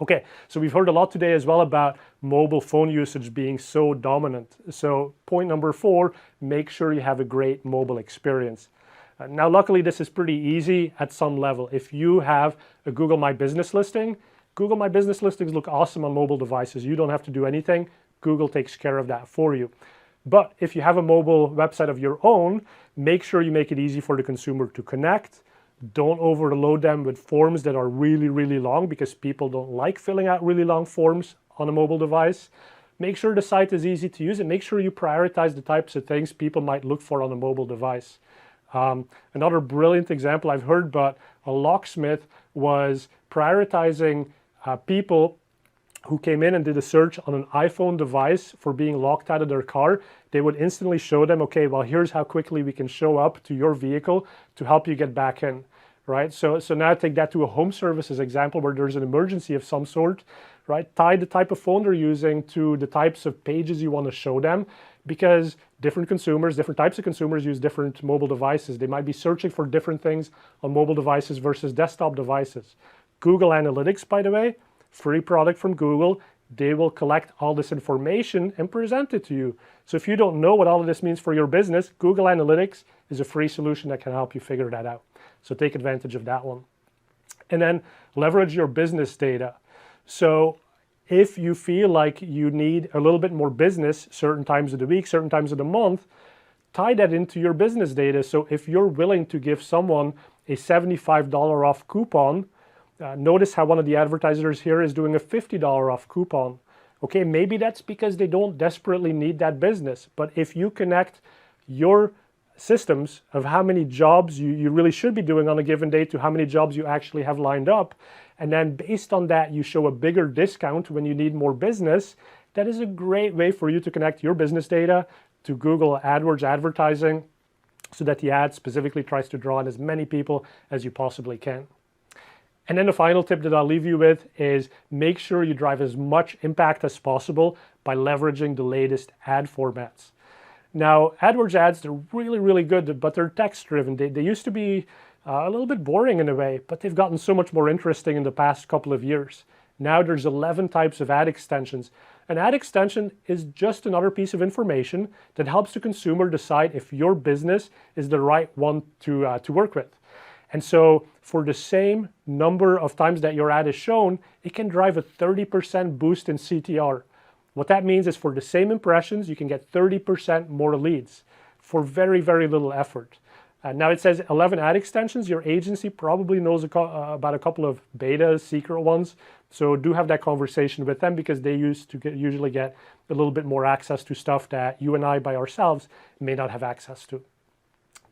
Okay, so we've heard a lot today as well about mobile phone usage being so dominant. So point number 4, make sure you have a great mobile experience. Now, luckily, this is pretty easy at some level. If you have a Google My Business listing, Google My Business listings look awesome on mobile devices. You don't have to do anything. Google takes care of that for you. But if you have a mobile website of your own, make sure you make it easy for the consumer to connect. Don't overload them with forms that are really, really long, because people don't like filling out really long forms on a mobile device. Make sure the site is easy to use, and make sure you prioritize the types of things people might look for on a mobile device. Another brilliant example I've heard, but a locksmith was prioritizing people who came in and did a search on an iPhone device for being locked out of their car. They would instantly show them, okay, well, here's how quickly we can show up to your vehicle to help you get back in, right? So now take that to a home services example where there's an emergency of some sort, right? Tie the type of phone they're using to the types of pages you want to show them, because different consumers, different types of consumers use different mobile devices. They might be searching for different things on mobile devices versus desktop devices. Google Analytics, by the way, free product from Google, they will collect all this information and present it to you. So if you don't know what all of this means for your business, Google Analytics is a free solution that can help you figure that out. So take advantage of that one. And then leverage your business data. So if you feel like you need a little bit more business certain times of the week, certain times of the month, tie that into your business data. So if you're willing to give someone a $75 off coupon, notice how one of the advertisers here is doing a $50 off coupon. Okay, maybe that's because they don't desperately need that business. But if you connect your systems of how many jobs you really should be doing on a given day to how many jobs you actually have lined up, and then based on that, you show a bigger discount when you need more business, that is a great way for you to connect your business data to Google AdWords advertising so that the ad specifically tries to draw in as many people as you possibly can. And then the final tip that I'll leave you with is make sure you drive as much impact as possible by leveraging the latest ad formats. Now, AdWords ads, they're really, really good, but they're text-driven. They used to be a little bit boring in a way, but they've gotten so much more interesting in the past couple of years. Now there's 11 types of ad extensions. An ad extension is just another piece of information that helps the consumer decide if your business is the right one to work with. And so for the same number of times that your ad is shown, it can drive a 30% boost in CTR. What that means is for the same impressions, you can get 30% more leads for very, very little effort. Now it says 11 ad extensions. Your agency probably knows about a couple of beta secret ones. So do have that conversation with them, because they usually get a little bit more access to stuff that you and I by ourselves may not have access to.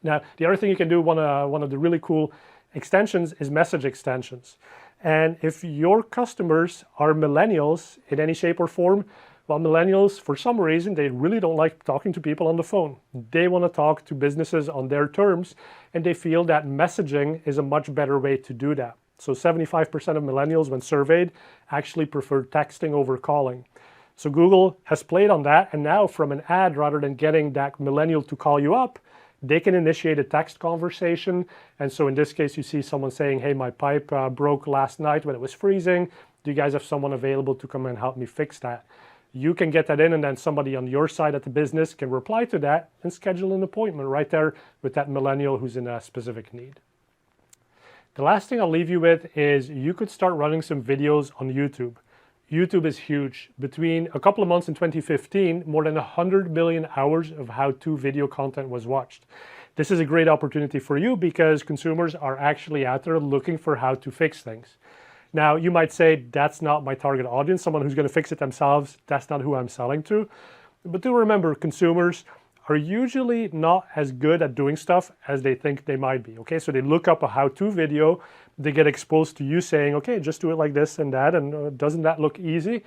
Now, the other thing you can do, one of the really cool extensions is message extensions. And if your customers are millennials in any shape or form, well, millennials, for some reason, they really don't like talking to people on the phone. They want to talk to businesses on their terms, and they feel that messaging is a much better way to do that. So 75% of millennials, when surveyed, actually prefer texting over calling. So Google has played on that, and now from an ad, rather than getting that millennial to call you up, they can initiate a text conversation. And so in this case, you see someone saying, hey, my pipe broke last night when it was freezing. Do you guys have someone available to come and help me fix that? You can get that in, and then somebody on your side at the business can reply to that and schedule an appointment right there with that millennial who's in a specific need. The last thing I'll leave you with is you could start running some videos on YouTube. YouTube is huge. Between a couple of months in 2015, more than 100 million hours of how-to video content was watched. This is a great opportunity for you because consumers are actually out there looking for how to fix things. Now, you might say, that's not my target audience, someone who's going to fix it themselves. That's not who I'm selling to. But do remember, consumers are usually not as good at doing stuff as they think they might be, okay? So they look up a how-to video, they get exposed to you saying, okay, just do it like this and that, and doesn't that look easy?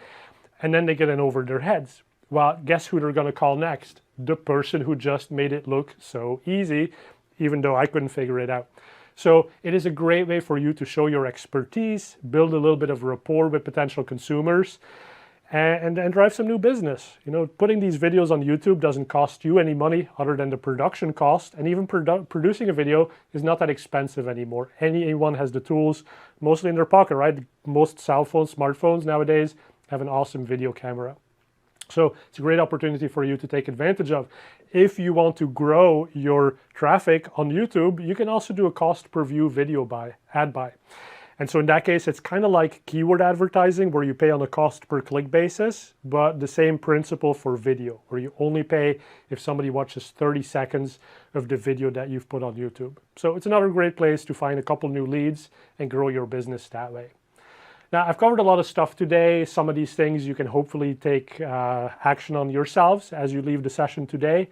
And then they get in over their heads. Well, guess who they're gonna call next? The person who just made it look so easy, even though I couldn't figure it out. So it is a great way for you to show your expertise, build a little bit of rapport with potential consumers, and drive some new business. You know, putting these videos on YouTube doesn't cost you any money other than the production cost, and even producing a video is not that expensive anymore. Anyone has the tools mostly in their pocket, right? Most cell phones, smartphones nowadays have an awesome video camera. So it's a great opportunity for you to take advantage of. If you want to grow your traffic on YouTube, you can also do a cost per view video ad buy. And so in that case, it's kind of like keyword advertising where you pay on a cost per click basis, but the same principle for video, where you only pay if somebody watches 30 seconds of the video that you've put on YouTube. So it's another great place to find a couple new leads and grow your business that way. Now, I've covered a lot of stuff today. Some of these things you can hopefully take action on yourselves as you leave the session today.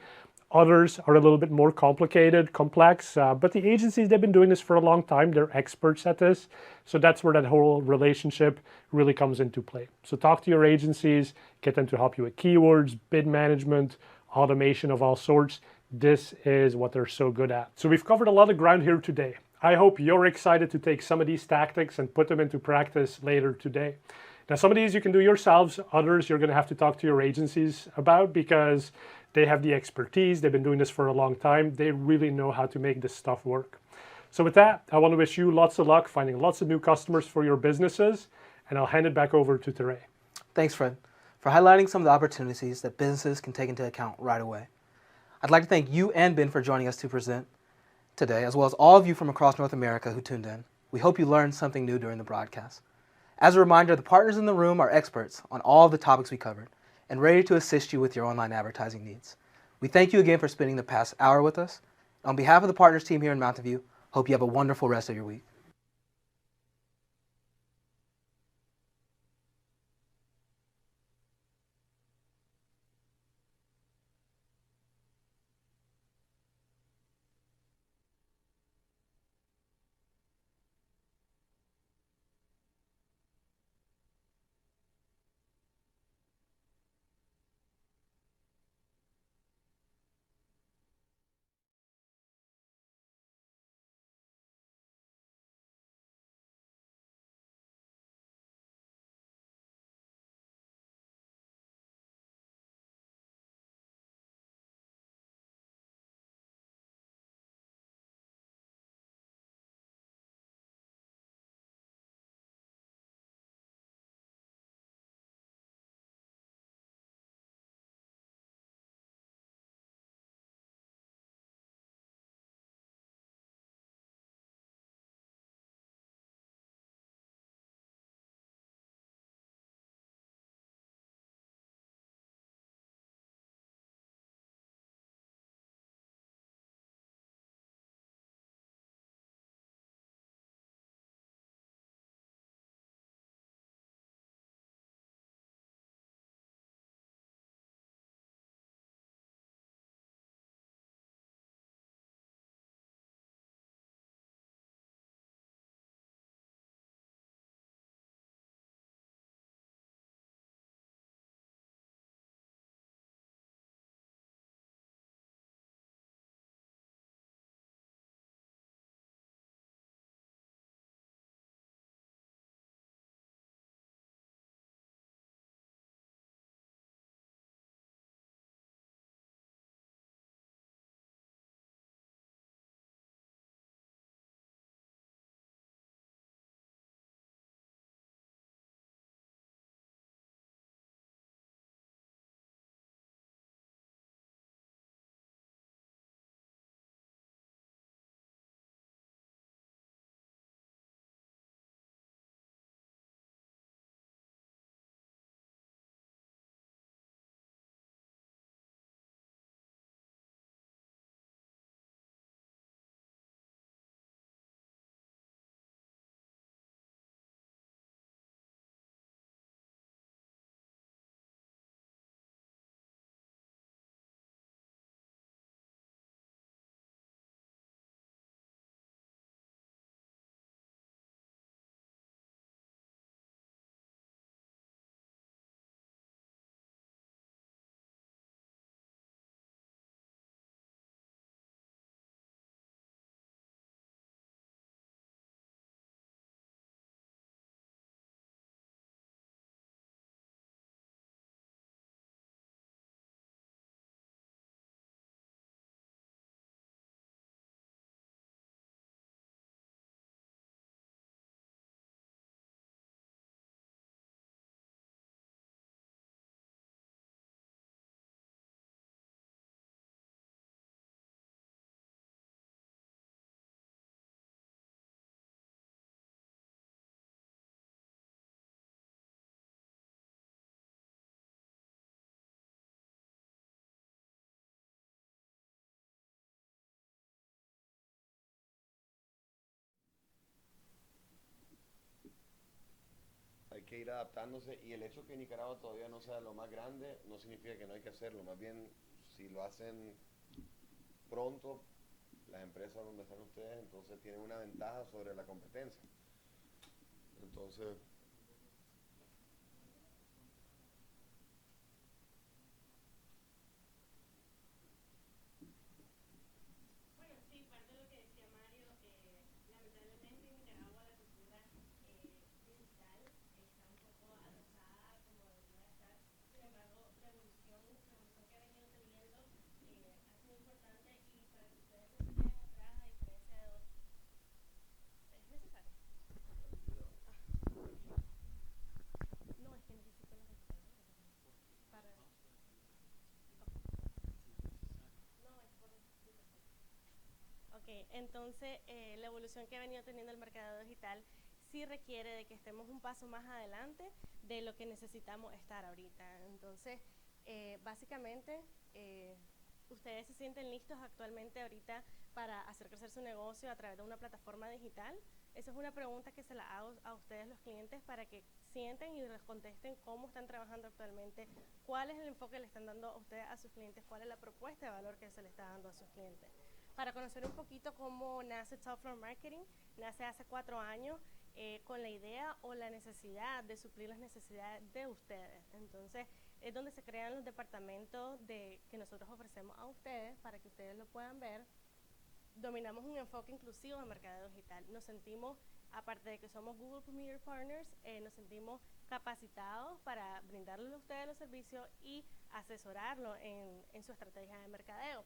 Others are a little bit more complicated, complex, but the agencies, they've been doing this for a long time. They're experts at this. So that's where that whole relationship really comes into play. So talk to your agencies, get them to help you with keywords, bid management, automation of all sorts. This is what they're so good at. So we've covered a lot of ground here today. I hope you're excited to take some of these tactics and put them into practice later today. Now, some of these you can do yourselves. Others you're going to have to talk to your agencies about because they have the expertise. They've been doing this for a long time. They really know how to make this stuff work. So with that, I want to wish you lots of luck finding lots of new customers for your businesses, and I'll hand it back over to Teray. Thanks, Fred, for highlighting some of the opportunities that businesses can take into account right away. I'd like to thank you and Ben for joining us to present today, as well as all of you from across North America who tuned in. We hope you learned something new during the broadcast. As a reminder, the partners in the room are experts on all of the topics we covered and ready to assist you with your online advertising needs. We thank you again for spending the past hour with us. On behalf of the partners team here in Mountain View, hope you have a wonderful rest of your week. que ir adaptándose y el hecho que Nicaragua todavía no sea lo más grande no significa que no hay que hacerlo, más bien si lo hacen pronto las empresas donde están ustedes entonces tienen una ventaja sobre la competencia. Entonces Bueno, sí, parte de lo que decía Mario, lamentablemente en Nicaragua la cultura digital está un poco atrasada como debería estar. Sin embargo, la evolución que ha venido teniendo ha sido importante y para que ustedes no se queden atrás, a diferencia de otros. ¿Es necesario? No, es que necesito la computadora para... No, es por... Ok, entonces la evolución que ha venido teniendo el mercado digital sí requiere de que estemos un paso más adelante de lo que necesitamos estar ahorita. Entonces, básicamente, ustedes se sienten listos actualmente ahorita para hacer crecer su negocio a través de una plataforma digital. Esa es una pregunta que se la hago a ustedes los clientes para que sienten y les contesten cómo están trabajando actualmente, cuál es el enfoque que le están dando a ustedes a sus clientes, cuál es la propuesta de valor que se le está dando a sus clientes. Para conocer un poquito cómo nace Top Floor Marketing, nace hace 4 años con la idea o la necesidad de suplir las necesidades de ustedes. Entonces, es donde se crean los departamentos que nosotros ofrecemos a ustedes para que ustedes lo puedan ver. Dominamos un enfoque inclusivo de mercadeo digital. Nos sentimos, aparte de que somos Google Premier Partners, nos sentimos capacitados para brindarles a ustedes los servicios y asesorarlo en su estrategia de mercadeo.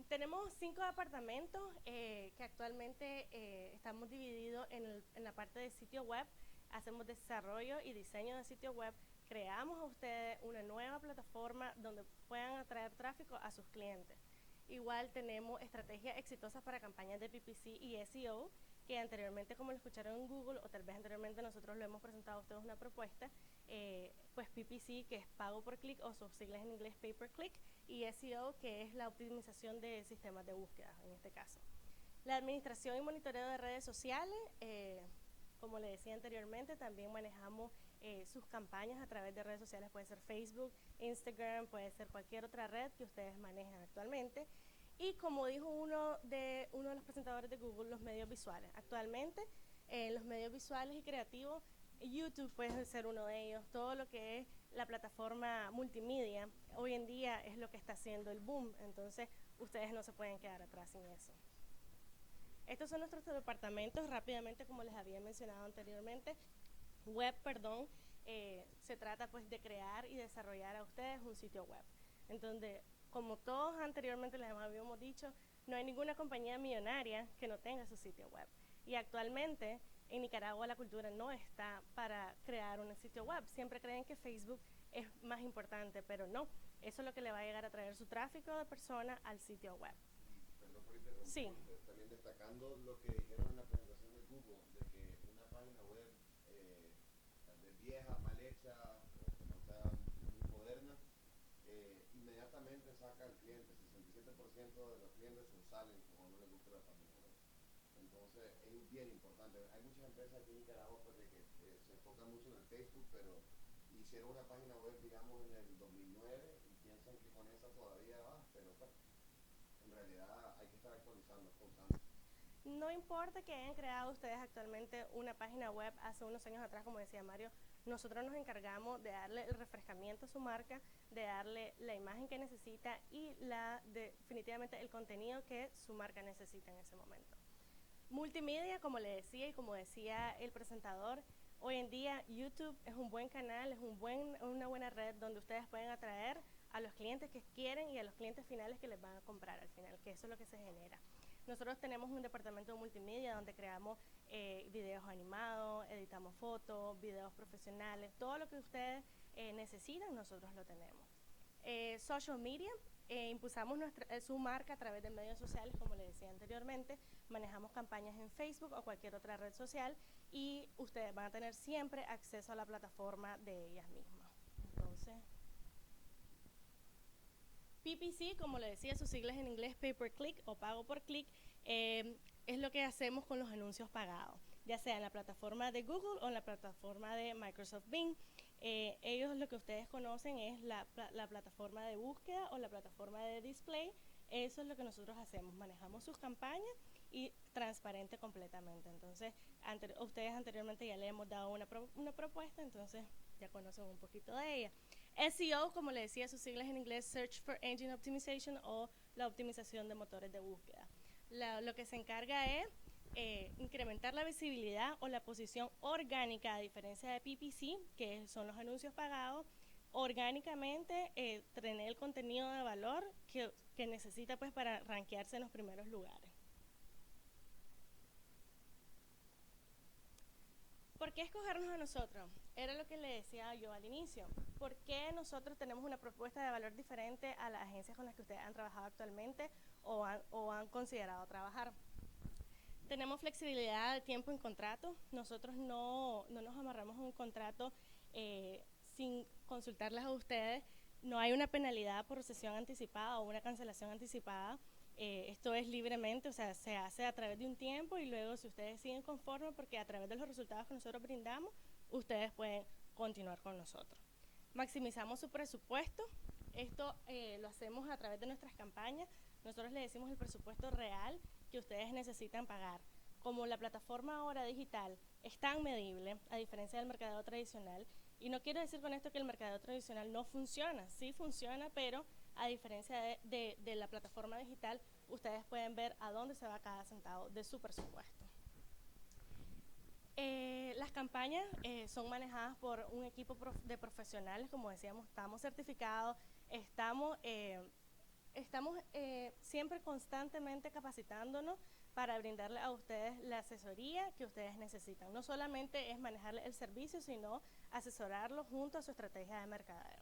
Tenemos 5 departamentos que actualmente estamos divididos en la parte de sitio web. Hacemos desarrollo y diseño de sitio web. Creamos a ustedes una nueva plataforma donde puedan atraer tráfico a sus clientes. Igual tenemos estrategias exitosas para campañas de PPC y SEO, que anteriormente, como lo escucharon en Google, o tal vez anteriormente nosotros lo hemos presentado a ustedes una propuesta, pues PPC, que es pago por clic, o sus siglas en inglés pay per click, y SEO, que es la optimización de sistemas de búsqueda, en este caso. La administración y monitoreo de redes sociales, como le decía anteriormente, también manejamos sus campañas a través de redes sociales, puede ser Facebook, Instagram, puede ser cualquier otra red que ustedes manejan actualmente. Y como dijo uno de los presentadores de Google, los medios visuales. Actualmente, los medios visuales y creativos, YouTube puede ser uno de ellos. Todo lo que es la plataforma multimedia, hoy en día es lo que está haciendo el boom. Entonces, ustedes no se pueden quedar atrás sin eso. Estos son nuestros departamentos, rápidamente, como les había mencionado anteriormente. Web, perdón, se trata pues de crear y desarrollar a ustedes un sitio web. En donde, como todos anteriormente les habíamos dicho, no hay ninguna compañía millonaria que no tenga su sitio web. Y actualmente en Nicaragua la cultura no está para crear un sitio web. Siempre creen que Facebook es más importante, pero no. Eso es lo que le va a llegar a traer su tráfico de personas al sitio web. perdón por interrumpir, Sí. también destacando lo que dijeron en la presentación de Google, de que una página web tal vez vieja, mal hecha, o que no sea muy moderna, inmediatamente saca al cliente. 67% de los clientes se salen como no les gusta la página web. Entonces es bien importante. Hay muchas empresas aquí en Nicaragua pues, de que se enfocan mucho en el Facebook, pero hicieron una página web, digamos, en el 2009 y piensan que con esa todavía va, pero pues, en realidad hay que estar actualizando constante. No importa que hayan creado ustedes actualmente una página web hace unos años atrás, como decía Mario, nosotros nos encargamos de darle el refrescamiento a su marca, de darle la imagen que necesita y definitivamente el contenido que su marca necesita en ese momento. Multimedia, como le decía y como decía el presentador, hoy en día YouTube es un buen canal, es una buena red donde ustedes pueden atraer a los clientes que quieren y a los clientes finales que les van a comprar al final, que eso es lo que se genera. Nosotros tenemos un departamento de multimedia donde creamos videos animados, editamos fotos, videos profesionales, todo lo que ustedes necesitan, nosotros lo tenemos. Social media, impulsamos su marca a través de medios sociales, como les decía anteriormente, manejamos campañas en Facebook o cualquier otra red social y ustedes van a tener siempre acceso a la plataforma de ellas mismas. Entonces, PPC, como le decía, sus siglas en inglés, pay per click o pago por click, es lo que hacemos con los anuncios pagados. ya sea en la plataforma de Google o en la plataforma de Microsoft Bing. Ellos lo que ustedes conocen es la plataforma de búsqueda o la plataforma de display. Eso es lo que nosotros hacemos, manejamos sus campañas y transparente completamente. Entonces, ustedes anteriormente ya le hemos dado una propuesta, entonces ya conocen un poquito de ella. SEO, como le decía, sus siglas en inglés, Search for Engine Optimization, o la optimización de motores de búsqueda. Lo que se encarga es incrementar la visibilidad o la posición orgánica, a diferencia de PPC, que son los anuncios pagados, orgánicamente tener el contenido de valor que necesita pues para rankearse en los primeros lugares. ¿Por qué escogernos a nosotros? Era lo que le decía yo al inicio. ¿Por qué nosotros tenemos una propuesta de valor diferente a las agencias con las que ustedes han trabajado actualmente o han considerado trabajar? Tenemos flexibilidad de tiempo en contrato. Nosotros no nos amarramos a un contrato sin consultarles a ustedes. No hay una penalidad por recesión anticipada o una cancelación anticipada. Esto es libremente, o sea, se hace a través de un tiempo y luego si ustedes siguen conformes, porque a través de los resultados que nosotros brindamos, ustedes pueden continuar con nosotros. Maximizamos su presupuesto. Esto lo hacemos a través de nuestras campañas. Nosotros le decimos el presupuesto real que ustedes necesitan pagar. Como la plataforma ahora digital es tan medible, a diferencia del mercadeo tradicional, y no quiero decir con esto que el mercadeo tradicional no funciona, sí funciona, pero a diferencia de la plataforma digital, ustedes pueden ver a dónde se va cada centavo de su presupuesto. Las campañas son manejadas por un equipo de profesionales, como decíamos, estamos certificados, estamos siempre constantemente capacitándonos para brindarle a ustedes la asesoría que ustedes necesitan. No solamente es manejar el servicio, sino asesorarlos junto a su estrategia de mercadeo.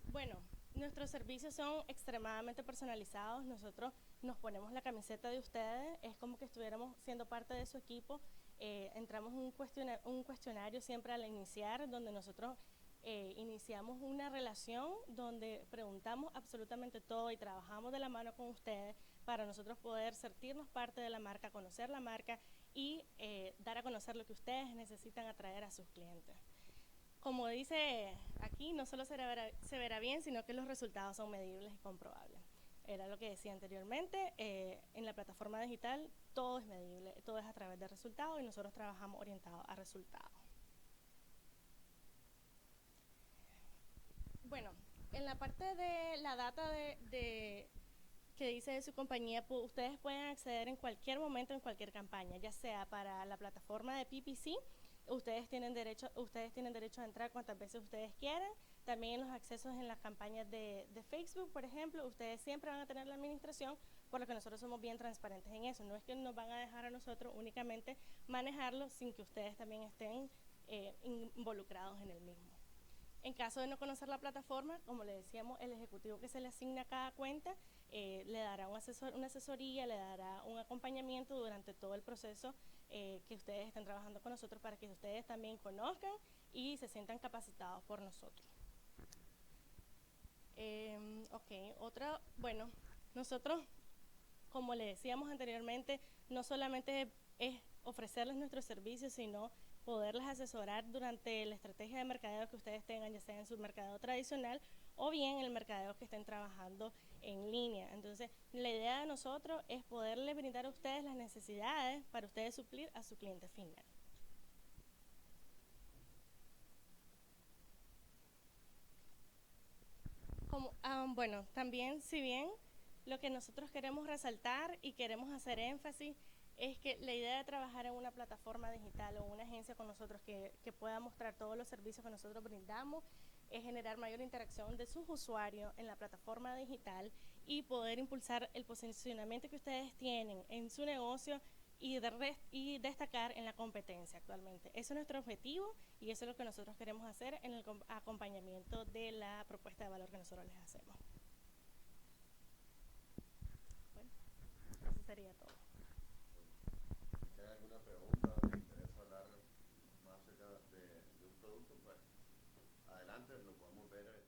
Bueno, nuestros servicios son extremadamente personalizados. Nosotros nos ponemos la camiseta de ustedes, es como que estuviéramos siendo parte de su equipo. Entramos un cuestionario siempre al iniciar, donde nosotros iniciamos una relación donde preguntamos absolutamente todo y trabajamos de la mano con ustedes para nosotros poder sentirnos parte de la marca, conocer la marca y dar a conocer lo que ustedes necesitan atraer a sus clientes. Como dice aquí, no solo se verá bien, sino que los resultados son medibles y comprobables. Era lo que decía anteriormente, en la plataforma digital todo es medible, todo es a través de resultados y nosotros trabajamos orientados a resultados. Bueno, en la parte de la data que dice de su compañía, ustedes pueden acceder en cualquier momento, en cualquier campaña, ya sea para la plataforma de PPC, ustedes tienen derecho a entrar cuantas veces ustedes quieran. También en los accesos en las campañas de Facebook, por ejemplo, ustedes siempre van a tener la administración, por lo que nosotros somos bien transparentes en eso. No es que nos van a dejar a nosotros únicamente manejarlo sin que ustedes también estén involucrados en el mismo. En caso de no conocer la plataforma, como le decíamos, el ejecutivo que se le asigna a cada cuenta le dará una asesoría, le dará un acompañamiento durante todo el proceso que ustedes estén trabajando con nosotros para que ustedes también conozcan y se sientan capacitados por nosotros. Bueno, nosotros, como le decíamos anteriormente, no solamente es ofrecerles nuestros servicios, sino poderles asesorar durante la estrategia de mercadeo que ustedes tengan, ya sea en su mercadeo tradicional o bien en el mercadeo que estén trabajando en línea. Entonces, la idea de nosotros es poderles brindar a ustedes las necesidades para ustedes suplir a su cliente final. Bueno, también, si bien lo que nosotros queremos resaltar y queremos hacer énfasis es que la idea de trabajar en una plataforma digital o una agencia con nosotros que pueda mostrar todos los servicios que nosotros brindamos es generar mayor interacción de sus usuarios en la plataforma digital y poder impulsar el posicionamiento que ustedes tienen en su negocio y destacar en la competencia actualmente. Ese es nuestro objetivo y eso es lo que nosotros queremos hacer en el acompañamiento de la propuesta de valor que nosotros les hacemos. Bueno, eso sería todo. Si hay alguna pregunta o les interesa hablar más acerca de un producto, pues adelante, lo podemos ver